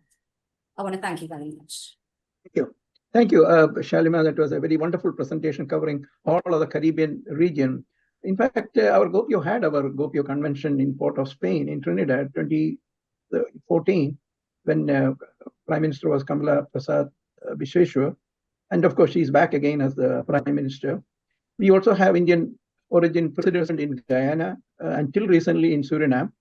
I want to thank you very much. Thank you. Thank you, Shalima. That was a very wonderful presentation covering all of the Caribbean region. In fact, our GOPIO had our GOPIO convention in Port of Spain in Trinidad 2014, when Prime Minister was Kamala Prasad Vishweshwar. And of course, she's back again as the Prime Minister. We also have Indian origin presidents in Guyana, until recently in Suriname.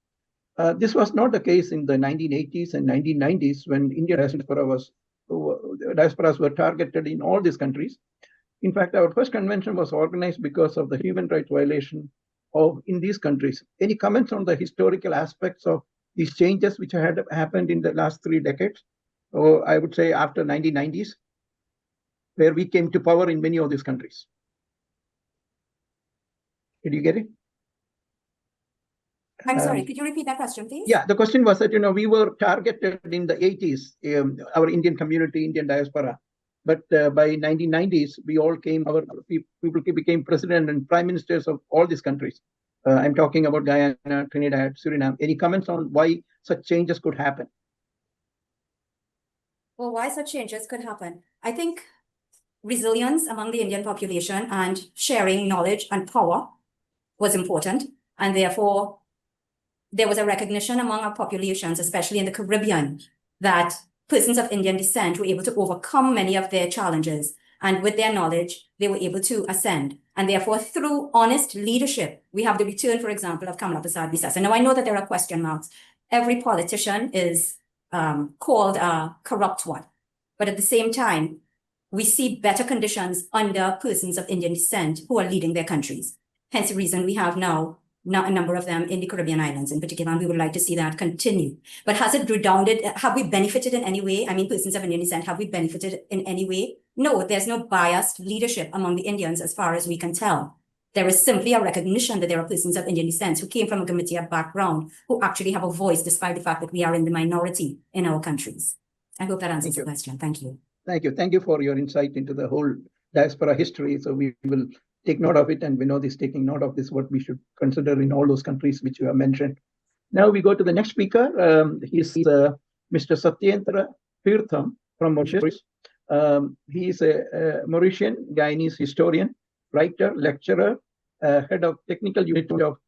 This was not the case in the 1980s and 1990s when Indian diasporas were targeted in all these countries. In fact, our first convention was organized because of the human rights violation in these countries. Any comments on the historical aspects of these changes which had happened in the last 3 decades? Or I would say after 1990s, where we came to power in many of these countries. Did you get it? I'm sorry, could you repeat that question, please? Yeah, the question was that, we were targeted in the 80s, our Indian community, Indian diaspora. But by 1990s, we all our people became president and prime ministers of all these countries. I'm talking about Guyana, Trinidad, Suriname. Any comments on why such changes could happen? Well, why such changes could happen? I think resilience among the Indian population and sharing knowledge and power was important. And therefore, there was a recognition among our populations, especially in the Caribbean, that persons of Indian descent were able to overcome many of their challenges. And with their knowledge, they were able to ascend. And therefore, through honest leadership, we have the return, for example, of Kamala Prasad Vishweshwar. Now, I know that there are question marks. Every politician is called a corrupt one. But at the same time, we see better conditions under persons of Indian descent who are leading their countries. Hence the reason we have now a number of them in the Caribbean islands in particular, and we would like to see that continue. But has it redounded? Have we benefited in any way? I mean, persons of Indian descent, have we benefited in any way? No, there's no biased leadership among the Indians as far as we can tell. There is simply a recognition that there are persons of Indian descent who came from a Gamitia background who actually have a voice despite the fact that we are in the minority in our countries. I hope that answers the question. Thank you. Thank you. Thank you for your insight into the whole diaspora history. So we will take note of it, and we know this taking note of this, what we should consider in all those countries which you have mentioned. Now we go to the next speaker. He's Mr. Satyendra Tirtham from Mauritius. He is a Mauritian Guyanese historian, writer, lecturer, head of technical unit of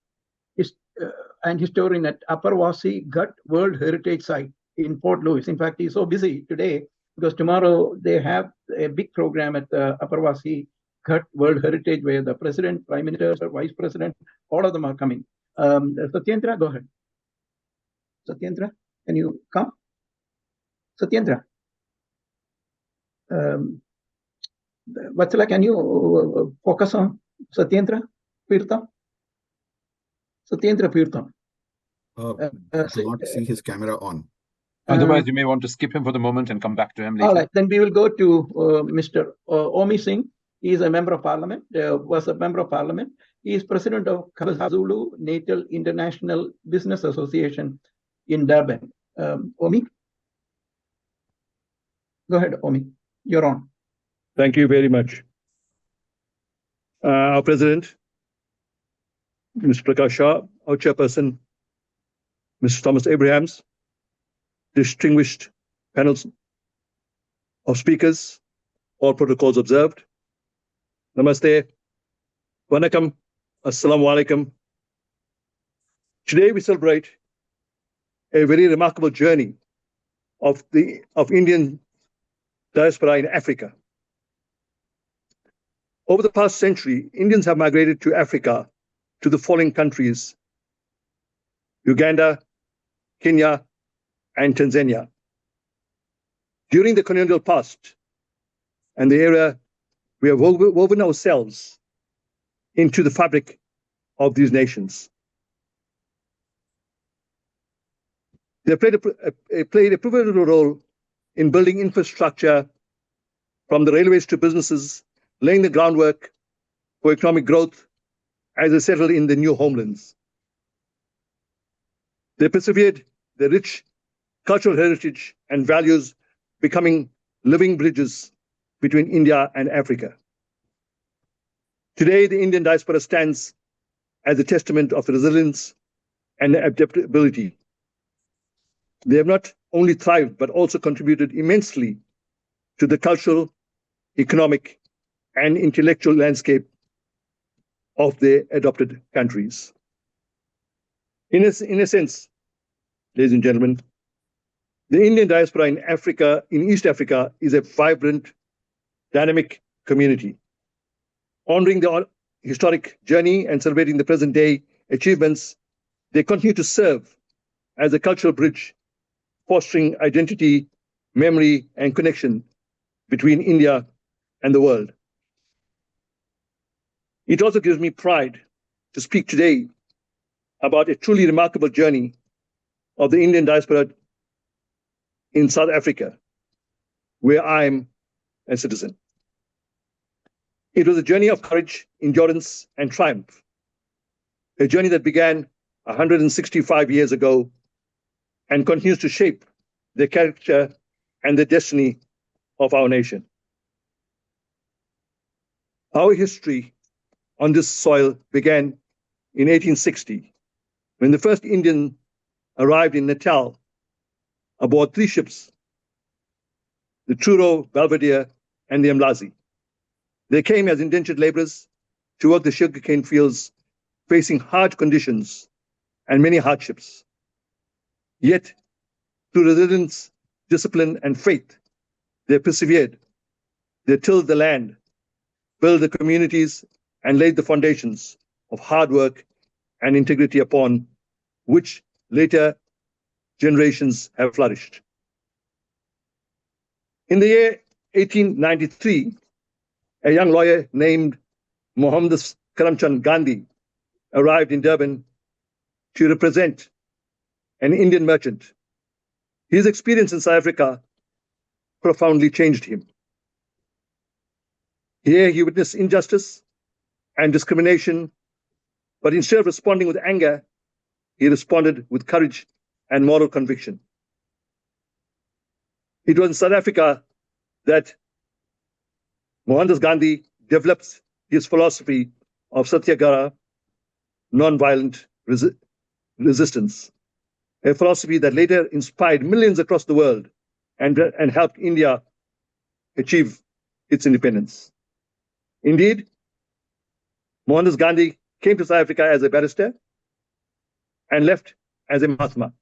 and historian at Upper Wasi Gut World Heritage Site in Port Louis. In fact, he's so busy today because tomorrow they have a big program at the Upper Wasi Gut World Heritage where the president, prime minister, vice president, all of them are coming. Satyendra, go ahead. Satyendra, can you come? Satyendra. Vatsala, can you focus on Satyendra Tirtham? Satyendra Tirtham. I want to see his camera on. Otherwise, you may want to skip him for the moment and come back to him later. All right, then we will go to Mr. Omi Singh. He is a member of parliament, was a member of parliament. He is president of KwaZulu Natal International Business Association in Durban. Omi? Go ahead, Omi. You're on. Thank you very much. Our president, Mr. Prakash Shah, our chairperson, Mr. Thomas Abrahams, distinguished panels of speakers, all protocols observed. Namaste, Vanakkam, Assalamu Alaikum. Today we celebrate a very remarkable journey of Indian diaspora in Africa. Over the past century, Indians have migrated to Africa to the following countries: Uganda, Kenya, and Tanzania. During the colonial past and the era, we have woven ourselves into the fabric of these nations. They played a pivotal role in building infrastructure from the railways to businesses, laying the groundwork for economic growth as they settled in the new homelands. They persevered their rich cultural heritage and values, becoming living bridges between India and Africa. Today, the Indian diaspora stands as a testament of resilience and adaptability. They have not only thrived, but also contributed immensely to the cultural, economic, and intellectual landscape of their adopted countries. In a sense, ladies and gentlemen, the Indian diaspora in Africa, in East Africa, is a vibrant, dynamic community, honoring the historic journey and celebrating the present-day achievements. They continue to serve as a cultural bridge, fostering identity, memory, and connection between India and the world. It also gives me pride to speak today about a truly remarkable journey of the Indian diaspora in South Africa, where I'm a citizen. It was a journey of courage, endurance, and triumph, a journey that began 165 years ago and continues to shape the character and the destiny of our nation. Our history on this soil began in 1860, when the first Indian arrived in Natal aboard 3 ships, the Truro, Belvedere, and the Mlazi. They came as indentured laborers to work the sugarcane fields, facing hard conditions and many hardships. Yet, through resilience, discipline, and faith, they persevered. They tilled the land, built the communities, and laid the foundations of hard work and integrity upon which later generations have flourished. In the year 1893, a young lawyer named Mohandas Karamchand Gandhi arrived in Durban to represent an Indian merchant. His experience in South Africa profoundly changed him. Here he witnessed injustice and discrimination, but instead of responding with anger, he responded with courage and moral conviction. It was in South Africa that Mohandas Gandhi developed his philosophy of satyagraha, non-violent resistance, a philosophy that later inspired millions across the world and helped India achieve its independence. Indeed, Mohandas Gandhi came to South Africa as a barrister and left as a Mahatma,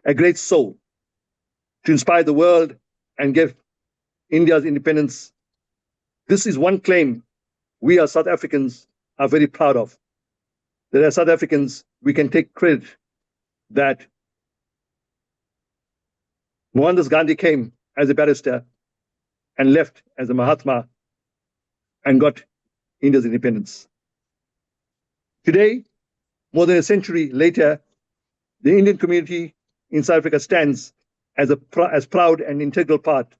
a great soul, to inspire the world and give India's independence. This is one claim we as South Africans are very proud of. That as South Africans, we can take credit that Mohandas Gandhi came as a barrister and left as a Mahatma and got India's independence. Today, more than a century later, the Indian community in South Africa stands as proud and integral part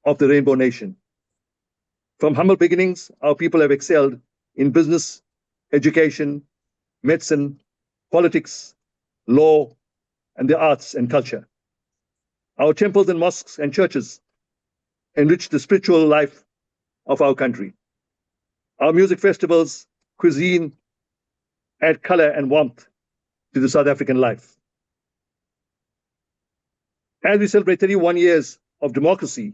of the Rainbow Nation. From humble beginnings, our people have excelled in business, education, medicine, politics, law, and the arts and culture. Our temples and mosques and churches enrich the spiritual life of our country. Our music festivals, cuisine, add color and warmth to the South African life. As we celebrate 31 years of democracy,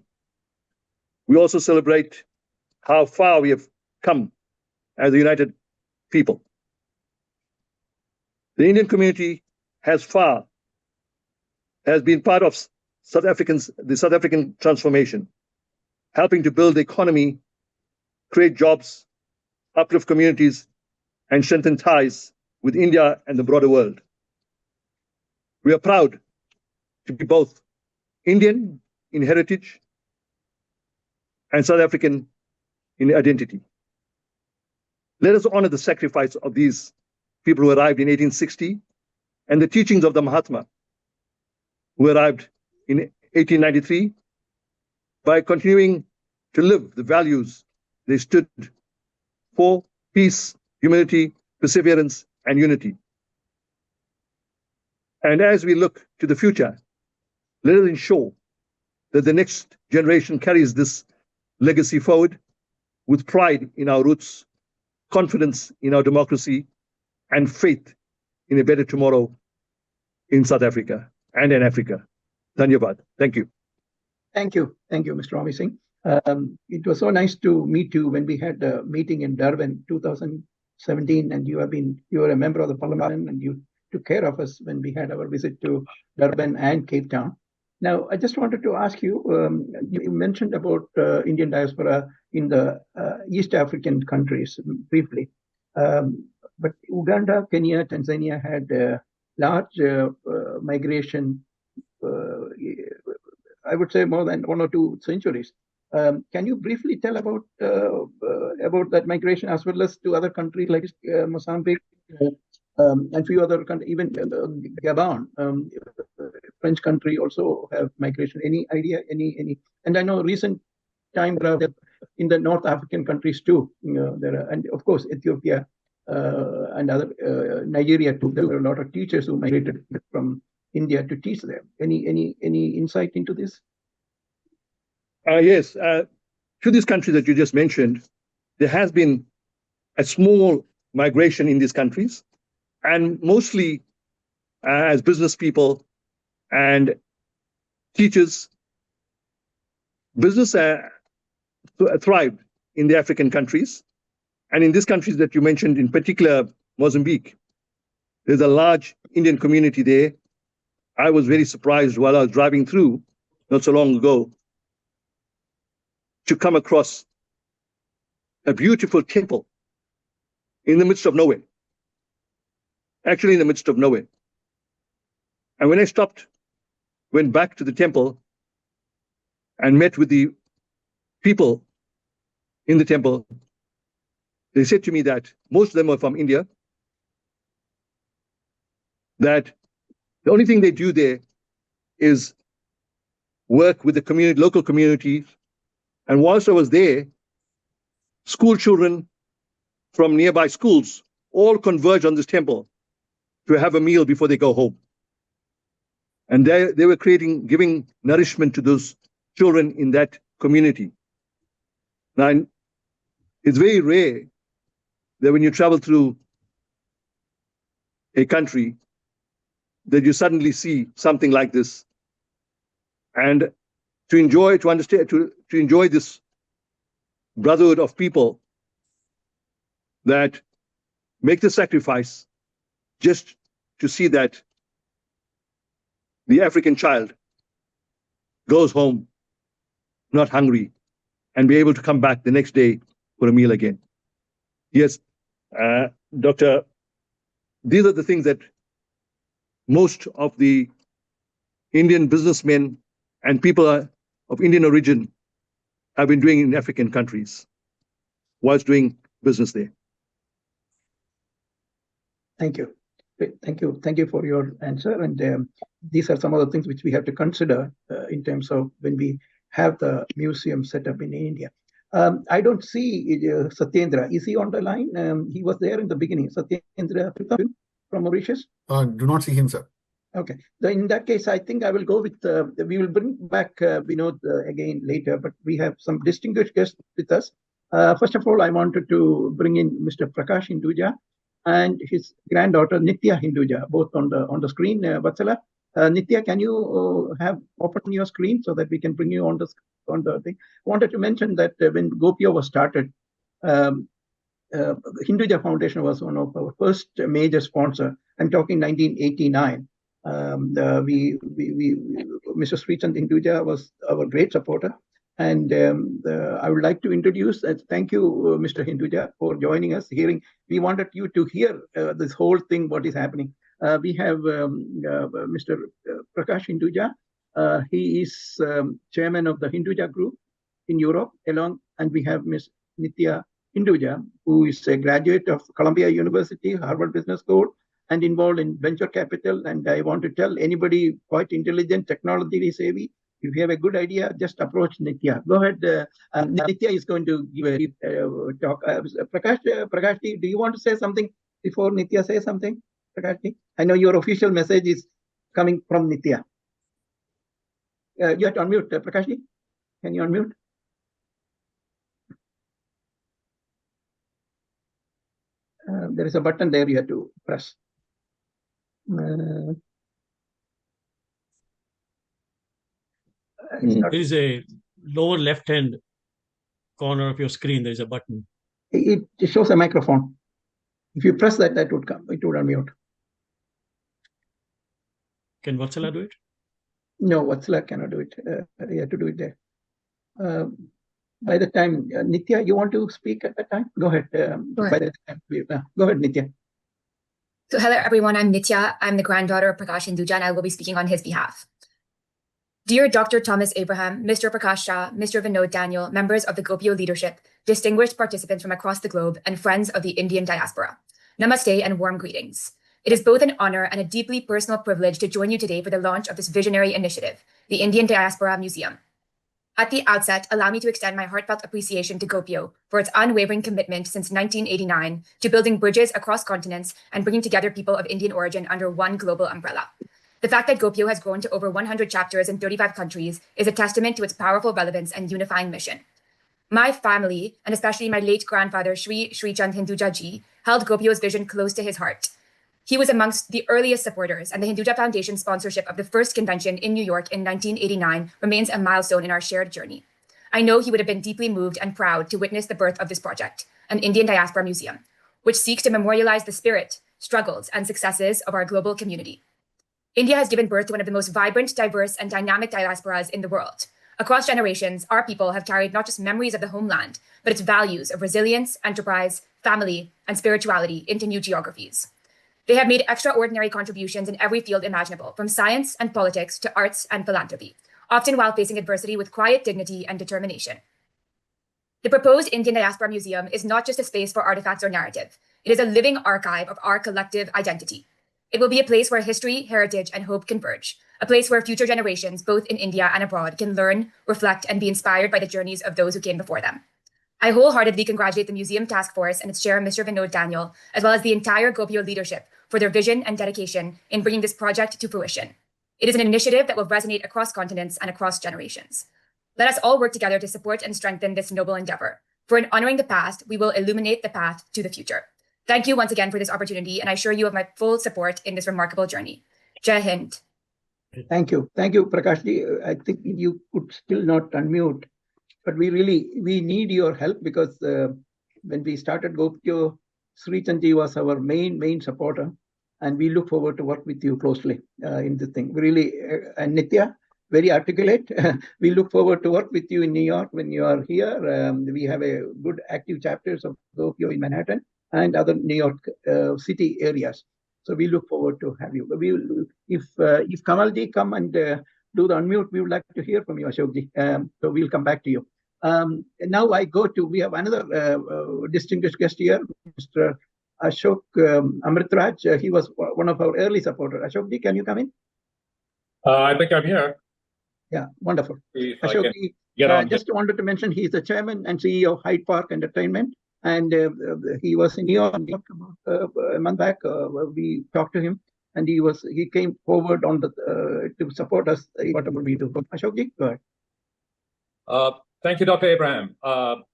we also celebrate how far we have come as a united people. The Indian community has been part of the South African transformation, helping to build the economy, create jobs, uplift communities, and strengthen ties with India and the broader world. We are proud to be both Indian in heritage and South African in identity. Let us honor the sacrifice of these people who arrived in 1860 and the teachings of the Mahatma, who arrived in 1893, by continuing to live the values they stood for: peace, humility, perseverance, and unity. And as we look to the future, let us ensure that the next generation carries this legacy forward with pride in our roots, confidence in our democracy, and faith in a better tomorrow in South Africa and in Africa. Dhanyavad. Thank you. Thank you. Thank you, Mr. Rami Singh. It was so nice to meet you when we had a meeting in Durban 2017, and you were a member of the parliament, and you took care of us when we had our visit to Durban and Cape Town. Now, I just wanted to ask you, you mentioned about Indian diaspora in the East African countries briefly, but Uganda, Kenya, Tanzania had large migration, I would say more than 1 or 2 centuries. Can you briefly tell about that migration, as well as to other countries like Mozambique and few other countries, even Gabon, French country also have migration? Any idea? Any? And I know recent time in the North African countries too. There are, and of course Ethiopia and other Nigeria too. There were a lot of teachers who migrated from India to teach there. Any insight into this? Yes, to these countries that you just mentioned, there has been a small migration in these countries, and mostly as business people and teachers. Business thrived in the African countries, and in these countries that you mentioned, in particular Mozambique, there's a large Indian community there. I was very surprised while I was driving through not so long ago to come across a beautiful temple in the midst of nowhere. Actually, in the midst of nowhere. And when I stopped, went back to the temple and met with the people in the temple, they said to me that most of them were from India, that the only thing they do there is work with the community, local communities. And whilst I was there, school children from nearby schools all converge on this temple to have a meal before they go home. And they were giving nourishment to those children in that community. Now, it's very rare that when you travel through a country that you suddenly see something like this. And to enjoy this brotherhood of people that make the sacrifice just to see that the African child goes home not hungry and be able to come back the next day for a meal again. Yes, Doctor, these are the things that most of the Indian businessmen and people of Indian origin have been doing in African countries whilst doing business there. Thank you. Thank you. Thank you for your answer. And these are some of the things which we have to consider in terms of when we have the museum set up in India. I don't see Satyendra. Is he on the line? He was there in the beginning. Satyendra from Mauritius? Do not see him, sir. Okay. So in that case, I think I will go with, we will bring back Vinod again later, but we have some distinguished guests with us. First of all, I wanted to bring in Mr. Prakash Hinduja and his granddaughter Nitya Hinduja, both on the screen. Vatsala, Nitya, can you have open your screen so that we can bring you on the thing? I wanted to mention that when GOPIO was started, Hinduja Foundation was one of our first major sponsor. I'm talking 1989. Mr. Srichand Hinduja was our great supporter. And I would like to introduce, thank you, Mr. Hinduja, for joining us, hearing. We wanted you to hear this whole thing, what is happening. We have Mr. Prakash Hinduja. He is chairman of the Hinduja group in Europe, and we have Ms. Nitya Hinduja, who is a graduate of Columbia University, Harvard Business School, and involved in venture capital. And I want to tell anybody quite intelligent, technology savvy, if you have a good idea, just approach Nitya. Go ahead. Nitya is going to give a talk. Prakash, do you want to say something before Nitya says something? Prakash, I know your official message is coming from Nitya. You have to unmute, Prakash. Can you unmute? There is a button there you have to press. There is a lower left-hand corner of your screen. There is a button. It shows a microphone. If you press that, that would come. It would unmute. Can Vatsala do it? No, Vatsala cannot do it. You have to do it there. By the time, Nitya, you want to speak at that time? Go ahead. By the time, go ahead, Nitya. So hello, everyone. I'm Nitya. I'm the granddaughter of Prakash Hinduja, and I will be speaking on his behalf. Dear Dr. Thomas Abraham, Mr. Prakash Shah, Mr. Vinod Daniel, members of the GOPIO leadership, distinguished participants from across the globe, and friends of the Indian diaspora. Namaste and warm greetings. It is both an honor and a deeply personal privilege to join you today for the launch of this visionary initiative, the Indian Diaspora Museum. At the outset, allow me to extend my heartfelt appreciation to GOPIO for its unwavering commitment since 1989 to building bridges across continents and bringing together people of Indian origin under one global umbrella. The fact that GOPIO has grown to over 100 chapters in 35 countries is a testament to its powerful relevance and unifying mission. My family, and especially my late grandfather, Srichand Hinduja Ji, held GOPIO's vision close to his heart. He was amongst the earliest supporters, and the Hinduja Foundation's sponsorship of the first convention in New York in 1989 remains a milestone in our shared journey. I know he would have been deeply moved and proud to witness the birth of this project, an Indian Diaspora Museum, which seeks to memorialize the spirit, struggles, and successes of our global community. India has given birth to one of the most vibrant, diverse, and dynamic diasporas in the world. Across generations, our people have carried not just memories of the homeland, but its values of resilience, enterprise, family, and spirituality into new geographies. They have made extraordinary contributions in every field imaginable, from science and politics to arts and philanthropy, often while facing adversity with quiet dignity and determination. The proposed Indian Diaspora Museum is not just a space for artifacts or narrative. It is a living archive of our collective identity. It will be a place where history, heritage, and hope converge, a place where future generations, both in India and abroad, can learn, reflect, and be inspired by the journeys of those who came before them. I wholeheartedly congratulate the Museum Task Force and its chair, Mr. Vinod Daniel, as well as the entire GOPIO leadership for their vision and dedication in bringing this project to fruition. It is an initiative that will resonate across continents and across generations. Let us all work together to support and strengthen this noble endeavor. For in honoring the past, we will illuminate the path to the future. Thank you once again for this opportunity, and I assure you of my full support in this remarkable journey. Jai Hind. Thank you. Thank you, Prakash. I think you could still not unmute, but we need your help because when we started GOPIO, Srichandji was our main supporter, and we look forward to work with you closely in this thing. Really, and Nitya, very articulate. We look forward to work with you in New York when you are here. We have a good active chapters of GOPIO in Manhattan and other New York city areas. So we look forward to have you. If Kamalji come and do the unmute, we would like to hear from you, Ashokji. So we'll come back to you. Now we have another distinguished guest here, Mr. Ashok Amritraj. He was one of our early supporters. Ashokji, can you come in? I think I'm here. Yeah, wonderful. Ashokji, just wanted to mention he's the chairman and CEO of Hyde Park Entertainment. And he was in New York about a month back. We talked to him, and he came forward on to support us. Whatever we do. Ashokji, go ahead. Thank you, Dr. Abraham.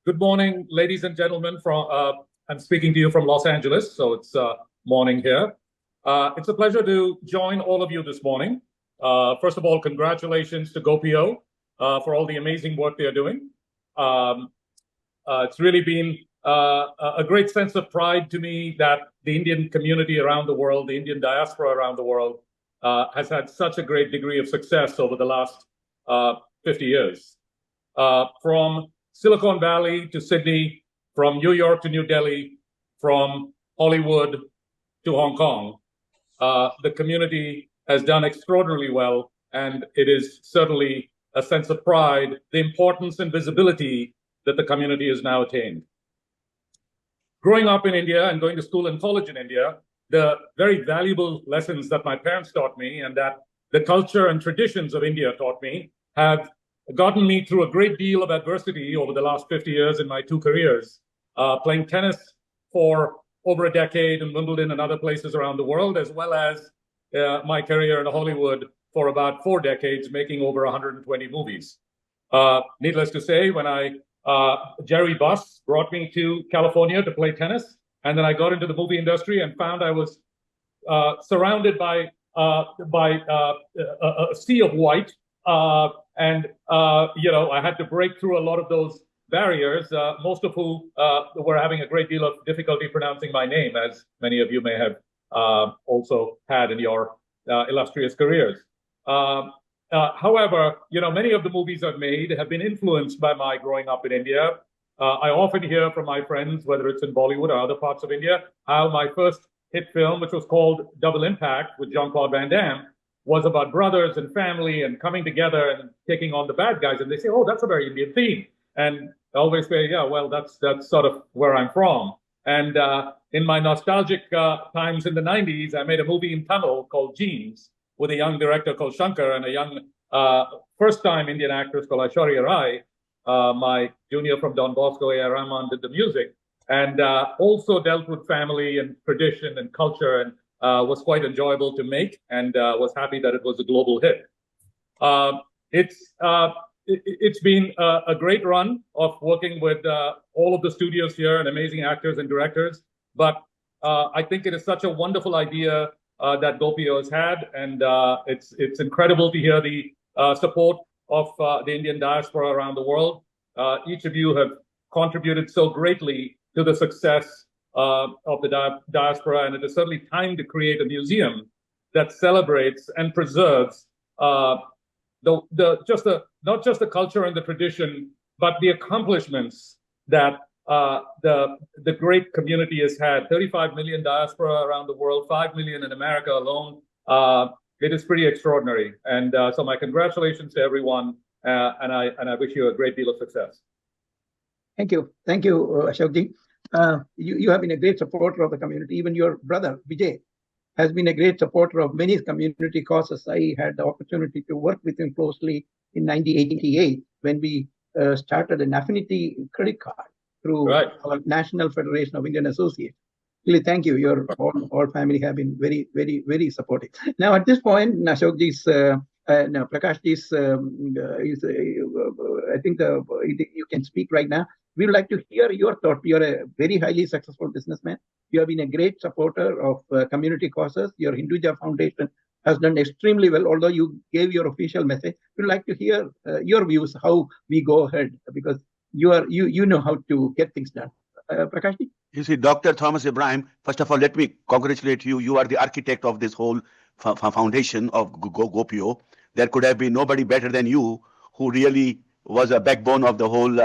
Good morning, ladies and gentlemen. I'm speaking to you from Los Angeles, so it's morning here. It's a pleasure to join all of you this morning. First of all, congratulations to GOPIO for all the amazing work they're doing. It's really been a great sense of pride to me that the Indian community around the world, the Indian diaspora around the world, has had such a great degree of success over the last 50 years. From Silicon Valley to Sydney, from New York to New Delhi, from Hollywood to Hong Kong, the community has done extraordinarily well, and it is certainly a sense of pride, the importance and visibility that the community has now attained. Growing up in India and going to school and college in India, the very valuable lessons that my parents taught me and that the culture and traditions of India taught me have gotten me through a great deal of adversity over the last 50 years in my two careers, playing tennis for over a decade in Wimbledon and other places around the world, as well as my career in Hollywood for about 4 decades, making over 120 movies. Needless to say, when Jerry Buss brought me to California to play tennis, and then I got into the movie industry and found I was surrounded by a sea of white, and I had to break through a lot of those barriers, most of who were having a great deal of difficulty pronouncing my name, as many of you may have also had in your illustrious careers. However, many of the movies I've made have been influenced by my growing up in India. I often hear from my friends, whether it's in Bollywood or other parts of India, how my first hit film, which was called Double Impact with Jean-Claude Van Damme, was about brothers and family and coming together and taking on the bad guys. And they say, oh, that's a very Indian theme. And I always say, yeah, well, that's sort of where I'm from. And in my nostalgic times in the 90s, I made a movie in Tamil called Jeans with a young director called Shankar and a young first-time Indian actress called Aishwarya Rai. My junior from Don Bosco, A.R. Rahman, did the music, and also dealt with family and tradition and culture, and was quite enjoyable to make, and was happy that it was a global hit. It's been a great run of working with all of the studios here and amazing actors and directors, but I think it is such a wonderful idea that GOPIO has had, and it's incredible to hear the support of the Indian diaspora around the world. Each of you have contributed so greatly to the success of the diaspora, and it is certainly time to create a museum that celebrates and preserves not just the culture and the tradition, but the accomplishments that the great community has had. 35 million diaspora around the world, 5 million in America alone. It is pretty extraordinary. And so my congratulations to everyone, and I wish you a great deal of success. Thank you, Ashokji. You have been a great supporter of the community. Even your brother, Vijay, has been a great supporter of many community causes. I had the opportunity to work with him closely in 1988 when we started an affinity credit card through our National Federation of Indian Associates. Really, thank you. Your all family have been very, very, very supportive. Now, at this point, Ashokji's, Prakashji's, I think you can speak right now. We would like to hear your thought. You're a very highly successful businessman. You have been a great supporter of community causes. Your Hinduja Foundation has done extremely well, although you gave your official message. We'd like to hear your views, how we go ahead, because you know how to get things done. Prakashji? You see, Dr. Thomas Abraham, first of all, let me congratulate you. You are the architect of this whole foundation of GOPIO. There could have been nobody better than you, who really was a backbone of the whole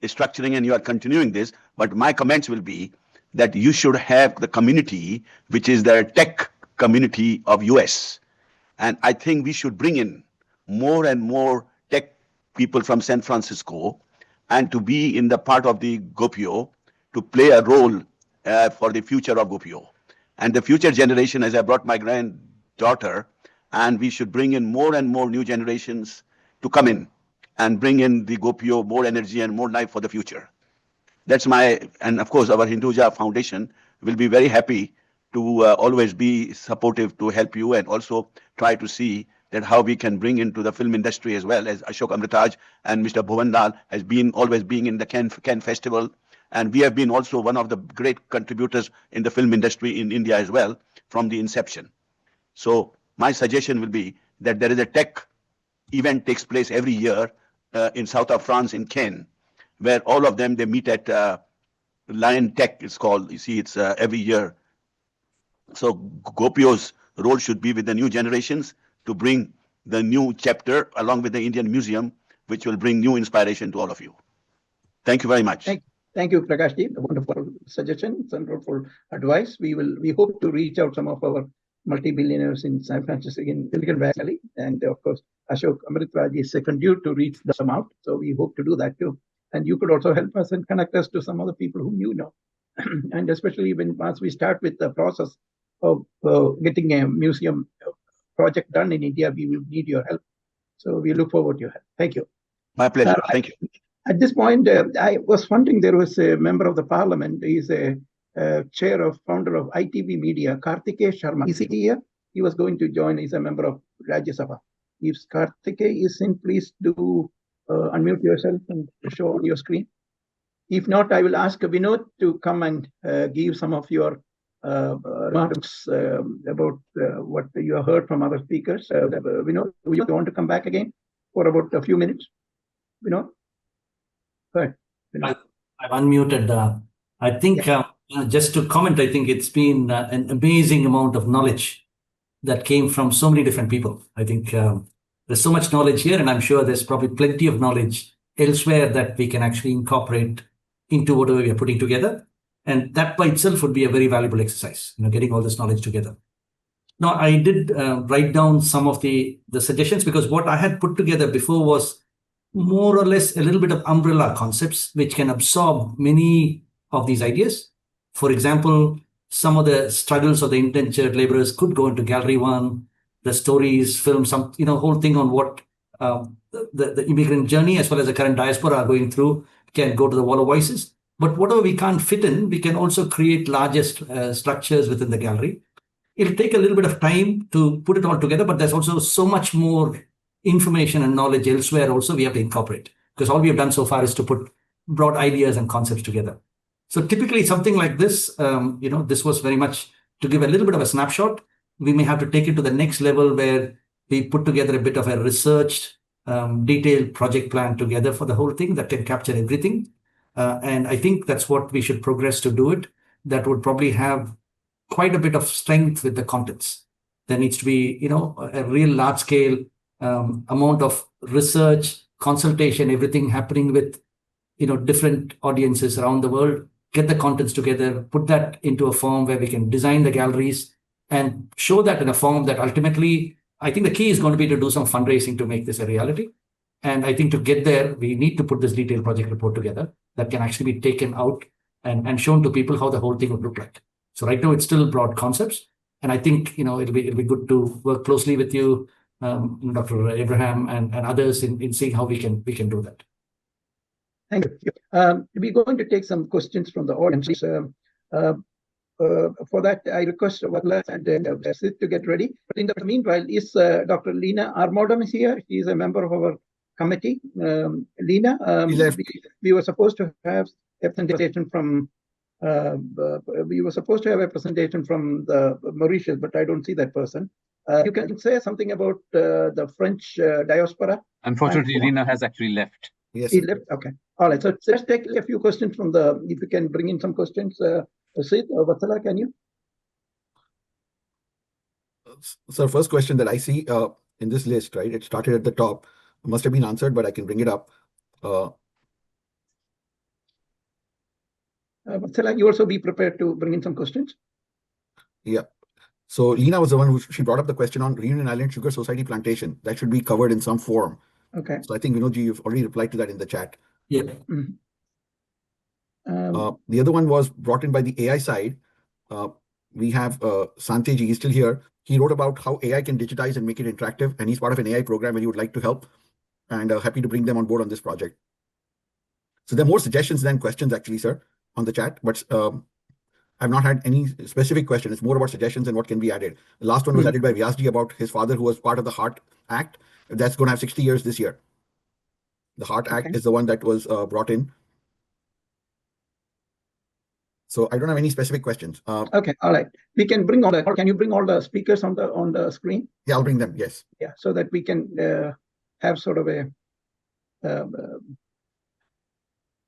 structuring, and you are continuing this. But my comments will be that you should have the community, which is the tech community of US. And I think we should bring in more and more tech people from San Francisco and to be in the part of the GOPIO, to play a role for the future of GOPIO. And the future generation, as I brought my granddaughter, and we should bring in more and more new generations to come in and bring in the GOPIO more energy and more life for the future. That's and of course, our Hinduja Foundation will be very happy to always be supportive to help you, and also try to see that how we can bring into the film industry as well, as Ashok Amritaj and Mr. Bhuvan Lal has been always being in the Cannes Festival. And we have been also one of the great contributors in the film industry in India as well from the inception. So my suggestion will be that there is a tech event takes place every year in south of France in Cannes, where all of them, they meet at Lion Tech, it's called. You see, it's every year. So GOPIO's role should be with the new generations to bring the new chapter along with the Indian Museum, which will bring new inspiration to all of you. Thank you very much. Thank you, Prakashji. Wonderful suggestions and wonderful advice. We hope to reach out some of our multi-billionaires in San Francisco, in Silicon Valley, and of course, Ashok Amritraj is second due to reach them out. So we hope to do that too. And you could also help us and connect us to some other people whom you know. And especially once we start with the process of getting a museum project done in India, we will need your help. So we look forward to your help. Thank you. My pleasure. Thank you. At this point, I was wondering, there was a member of the parliament. He's a chair of founder of ITV Media, Karthikeya Sharma. Is he here? He was going to join. He's a member of Rajya Sabha. If Karthikeya is in, please do unmute yourself and show on your screen. If not, I will ask Vinod to come and give some of your remarks about what you have heard from other speakers. Vinod, do you want to come back again for about a few minutes? Vinod? Go ahead. I've unmuted. I think just to comment, I think it's been an amazing amount of knowledge that came from so many different people. I think there's so much knowledge here, and I'm sure there's probably plenty of knowledge elsewhere that we can actually incorporate into whatever we are putting together. And that by itself would be a very valuable exercise, getting all this knowledge together. Now, I did write down some of the suggestions, because what I had put together before was more or less a little bit of umbrella concepts which can absorb many of these ideas. For example, some of the struggles of the indentured laborers could go into Gallery 1, the stories, film, some whole thing on what the immigrant journey as well as the current diaspora are going through can go to the Wall of Voices. But whatever we can't fit in, we can also create larger structures within the gallery. It'll take a little bit of time to put it all together, but there's also so much more information and knowledge elsewhere also we have to incorporate, because all we have done so far is to put broad ideas and concepts together. So typically something like this, this was very much to give a little bit of a snapshot. We may have to take it to the next level where we put together a bit of a researched, detailed project plan together for the whole thing that can capture everything. And I think that's what we should progress to do it. That would probably have quite a bit of strength with the contents. There needs to be, a real large scale amount of research, consultation, everything happening with, different audiences around the world. Get the contents together, put that into a form where we can design the galleries and show that in a form that ultimately, I think the key is going to be to do some fundraising to make this a reality. And I think to get there, we need to put this detailed project report together that can actually be taken out and shown to people how the whole thing would look like. So right now it's still broad concepts. And I think, it'll be good to work closely with you, Dr. Abraham and others in seeing how we can do that. Thank you. We're going to take some questions from the audience. For that, I request Vala and Sid to get ready. But in the meanwhile, is Dr. Lena Armodam is here. She is a member of our committee. Lena, we were supposed to have a presentation from the Mauritius, but I don't see that person. You can say something about the French diaspora. Unfortunately, Lena has actually left. Yes. He left. Okay. All right. So let's take a few questions from if you can bring in some questions. Sid or Vatsala, can you? So first question that I see in this list, right? It started at the top. It must have been answered, but I can bring it up. Vatsala, you also be prepared to bring in some questions. Yeah. So Lena was the one she brought up the question on Reunion Island Sugar Society plantation. That should be covered in some form. Okay. So I think, Vinodji, you've already replied to that in the chat. Yeah. Mm-hmm. The other one was brought in by the AI side. We have Santeji, he's still here. He wrote about how AI can digitize and make it interactive, and he's part of an AI program and he would like to help, and happy to bring them on board on this project. So there are more suggestions than questions actually, sir, on the chat, but I've not had any specific question. It's more about suggestions and what can be added. The last one was added by Vyasji about his father who was part of the Heart Act. That's going to have 60 years this year. The Heart Act is the one that was brought in. So I don't have any specific questions. Okay, all right. We can bring all the. Can you bring all the speakers on the screen? Yeah, I'll bring them. Yes. Yeah, so that we can have sort of a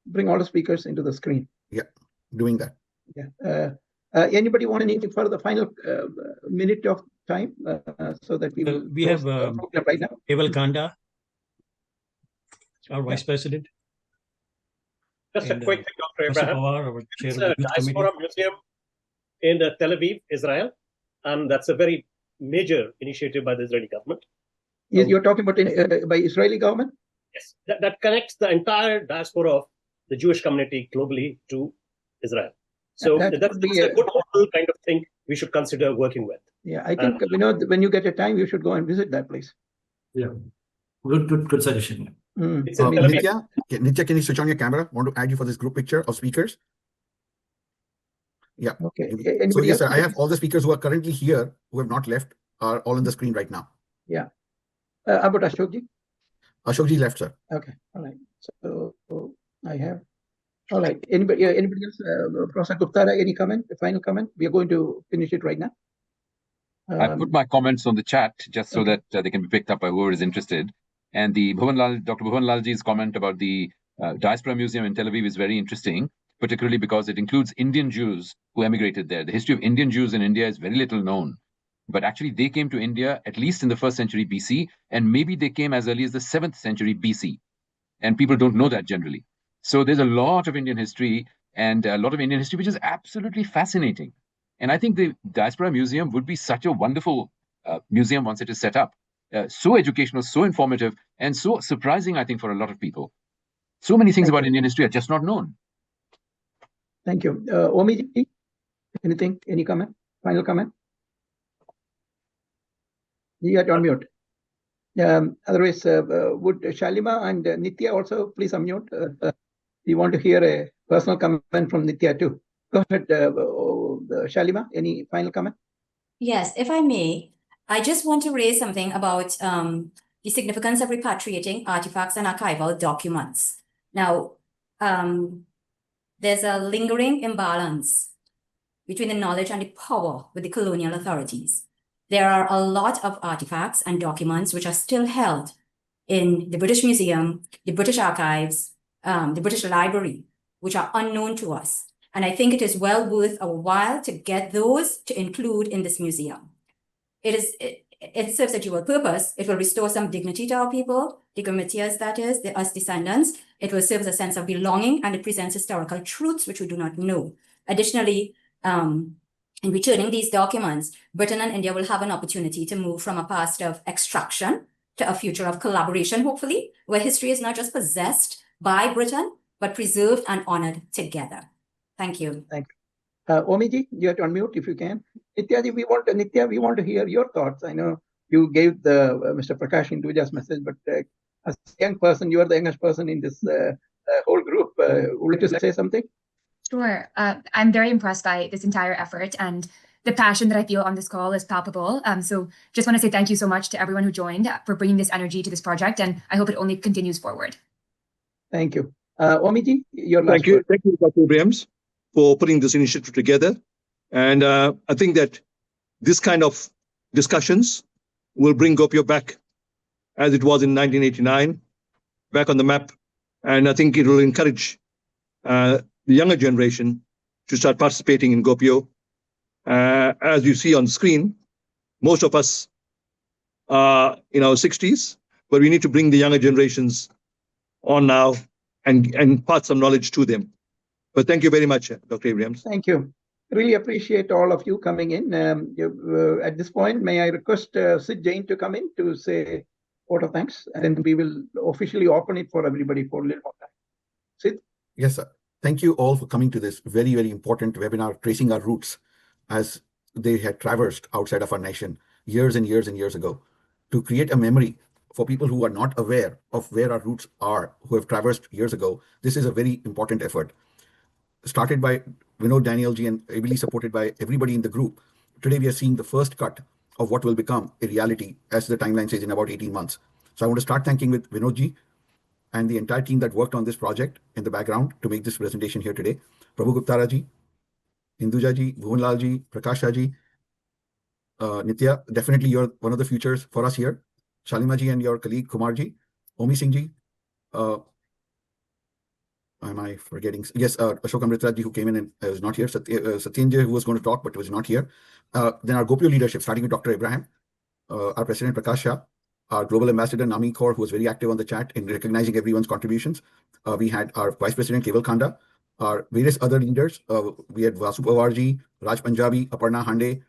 bring all the speakers into the screen. Yeah, doing that. Yeah. Anybody want anything for the final minute of time so that we will we have right now. Eval Kanda, our Vice President. Just a quick thing, Dr. Abraham. Pawar, our chair it's of the a Youth Committee. diaspora museum in Tel Aviv, Israel, and that's a very major initiative by the Israeli government. You're talking about by Israeli government? Yes, that connects the entire diaspora of the Jewish community globally to Israel. So that's a good model kind of thing we should consider working with. Yeah, I think when you get a time, you should go and visit that place. Yeah, good suggestion. Nitya, can you switch on your camera? I want to add you for this group picture of speakers. Yeah. Okay. So yes, sir, I have all the speakers who are currently here, who have not left, are all on the screen right now. Yeah. How about Ashokji? Ashokji left, sir. Okay. All right. So I have. All right. Anybody else? Professor Guptara, any comment? Final comment? We are going to finish it right now. I put my comments on the chat just so that they can be picked up by whoever is interested. And the Dr. Bhuvan Lalji's comment about the Diaspora Museum in Tel Aviv is very interesting, particularly because it includes Indian Jews who emigrated there. The history of Indian Jews in India is very little known. But actually, they came to India at least in the 1st century BC, and maybe they came as early as the 7th century BC. And people don't know that generally. So there's a lot of Indian history, and a lot of Indian history which is absolutely fascinating. And I think the Diaspora Museum would be such a wonderful museum once it is set up. So educational, so informative, and so surprising, I think, for a lot of people. So many things about Indian history are just not known. Thank you. Omi, anything? Any comment? Final comment? You are on mute. Otherwise, would Shalima and Nitya also please unmute? We want to hear a personal comment from Nitya too. Go ahead, Shalima. Any final comment? Yes, if I may, I just want to raise something about the significance of repatriating artifacts and archival documents. Now, there's a lingering imbalance between the knowledge and the power with the colonial authorities. There are a lot of artifacts and documents which are still held in the British Museum, the British Archives, the British Library, which are unknown to us. And I think it is well worth our while to get those to include in this museum. It serves a dual purpose. It will restore some dignity to our people, the Gomitias, that is, us descendants. It will serve as a sense of belonging, and it presents historical truths which we do not know. Additionally, in returning these documents, Britain and India will have an opportunity to move from a past of extraction to a future of collaboration, hopefully, where history is not just possessed by Britain, but preserved and honored together. Thank you. Thank you. Omiji, you have to unmute if you can. Nitya, we want to hear your thoughts. I know you gave the Mr. Prakash Hinduja's message, but as a young person, you are the youngest person in this whole group. Would you like to say something? Sure. I'm very impressed by this entire effort, and the passion that I feel on this call is palpable. So just want to say thank you so much to everyone who joined for bringing this energy to this project, and I hope it only continues forward. Thank you. Omiji, your last Thank you. word. Thank you, Dr. Abrahams, for putting this initiative together. And I think that this kind of discussions will bring GOPIO back as it was in 1989, back on the map. And I think it will encourage the younger generation to start participating in GOPIO. As you see on the screen, most of us are in our 60s, but we need to bring the younger generations on now and impart some knowledge to them. But thank you very much, Dr. Abrahams. Thank you. Really appreciate all of you coming in. At this point, may I request Sid Jain to come in to say a vote of thanks, and then we will officially open it for everybody for a little more time. Sid? Yes, sir. Thank you all for coming to this very, very important webinar, tracing our roots as they had traversed outside of our nation years and years and years ago, to create a memory for people who are not aware of where our roots are, who have traversed years ago. This is a very important effort. Started by Vinod Daniel ji and ably supported by everybody in the group. Today we are seeing the first cut of what will become a reality, as the timeline says, in about 18 months. So I want to start thanking with Vinod ji and the entire team that worked on this project in the background to make this presentation here today. Prabhu Guptara ji, Hinduja ji, Bhuvanlal ji, Prakash ji, Nitya, definitely you're one of the futures for us here. Shalima ji and your colleague Kumar ji, Omi Singh ji, am I forgetting? Yes, Ashok Amritraj ji, who came in and was not here. Satyen ji, who was going to talk but was not here. Then our GOPIO leadership, starting with Dr. Abraham, our President Prakash Shah, our Global Ambassador Nami Kaur, who was very active on the chat in recognizing everyone's contributions. We had our Vice President Keval Khanda, our various other leaders. We had Vasu Pawar ji, Raj Punjabi, Aparna Hande,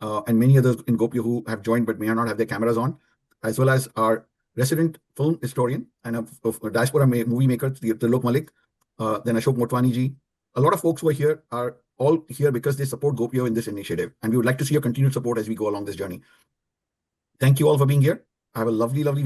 and many others in GOPIO who have joined but may not have their cameras on, as well as our resident film historian and a diaspora movie maker, Trilok Malik, then Ashok Motwani ji. A lot of folks who are here are all here because they support GOPIO in this initiative, and we would like to see your continued support as we go along this journey. Thank you all for being here. Have a lovely, lovely week.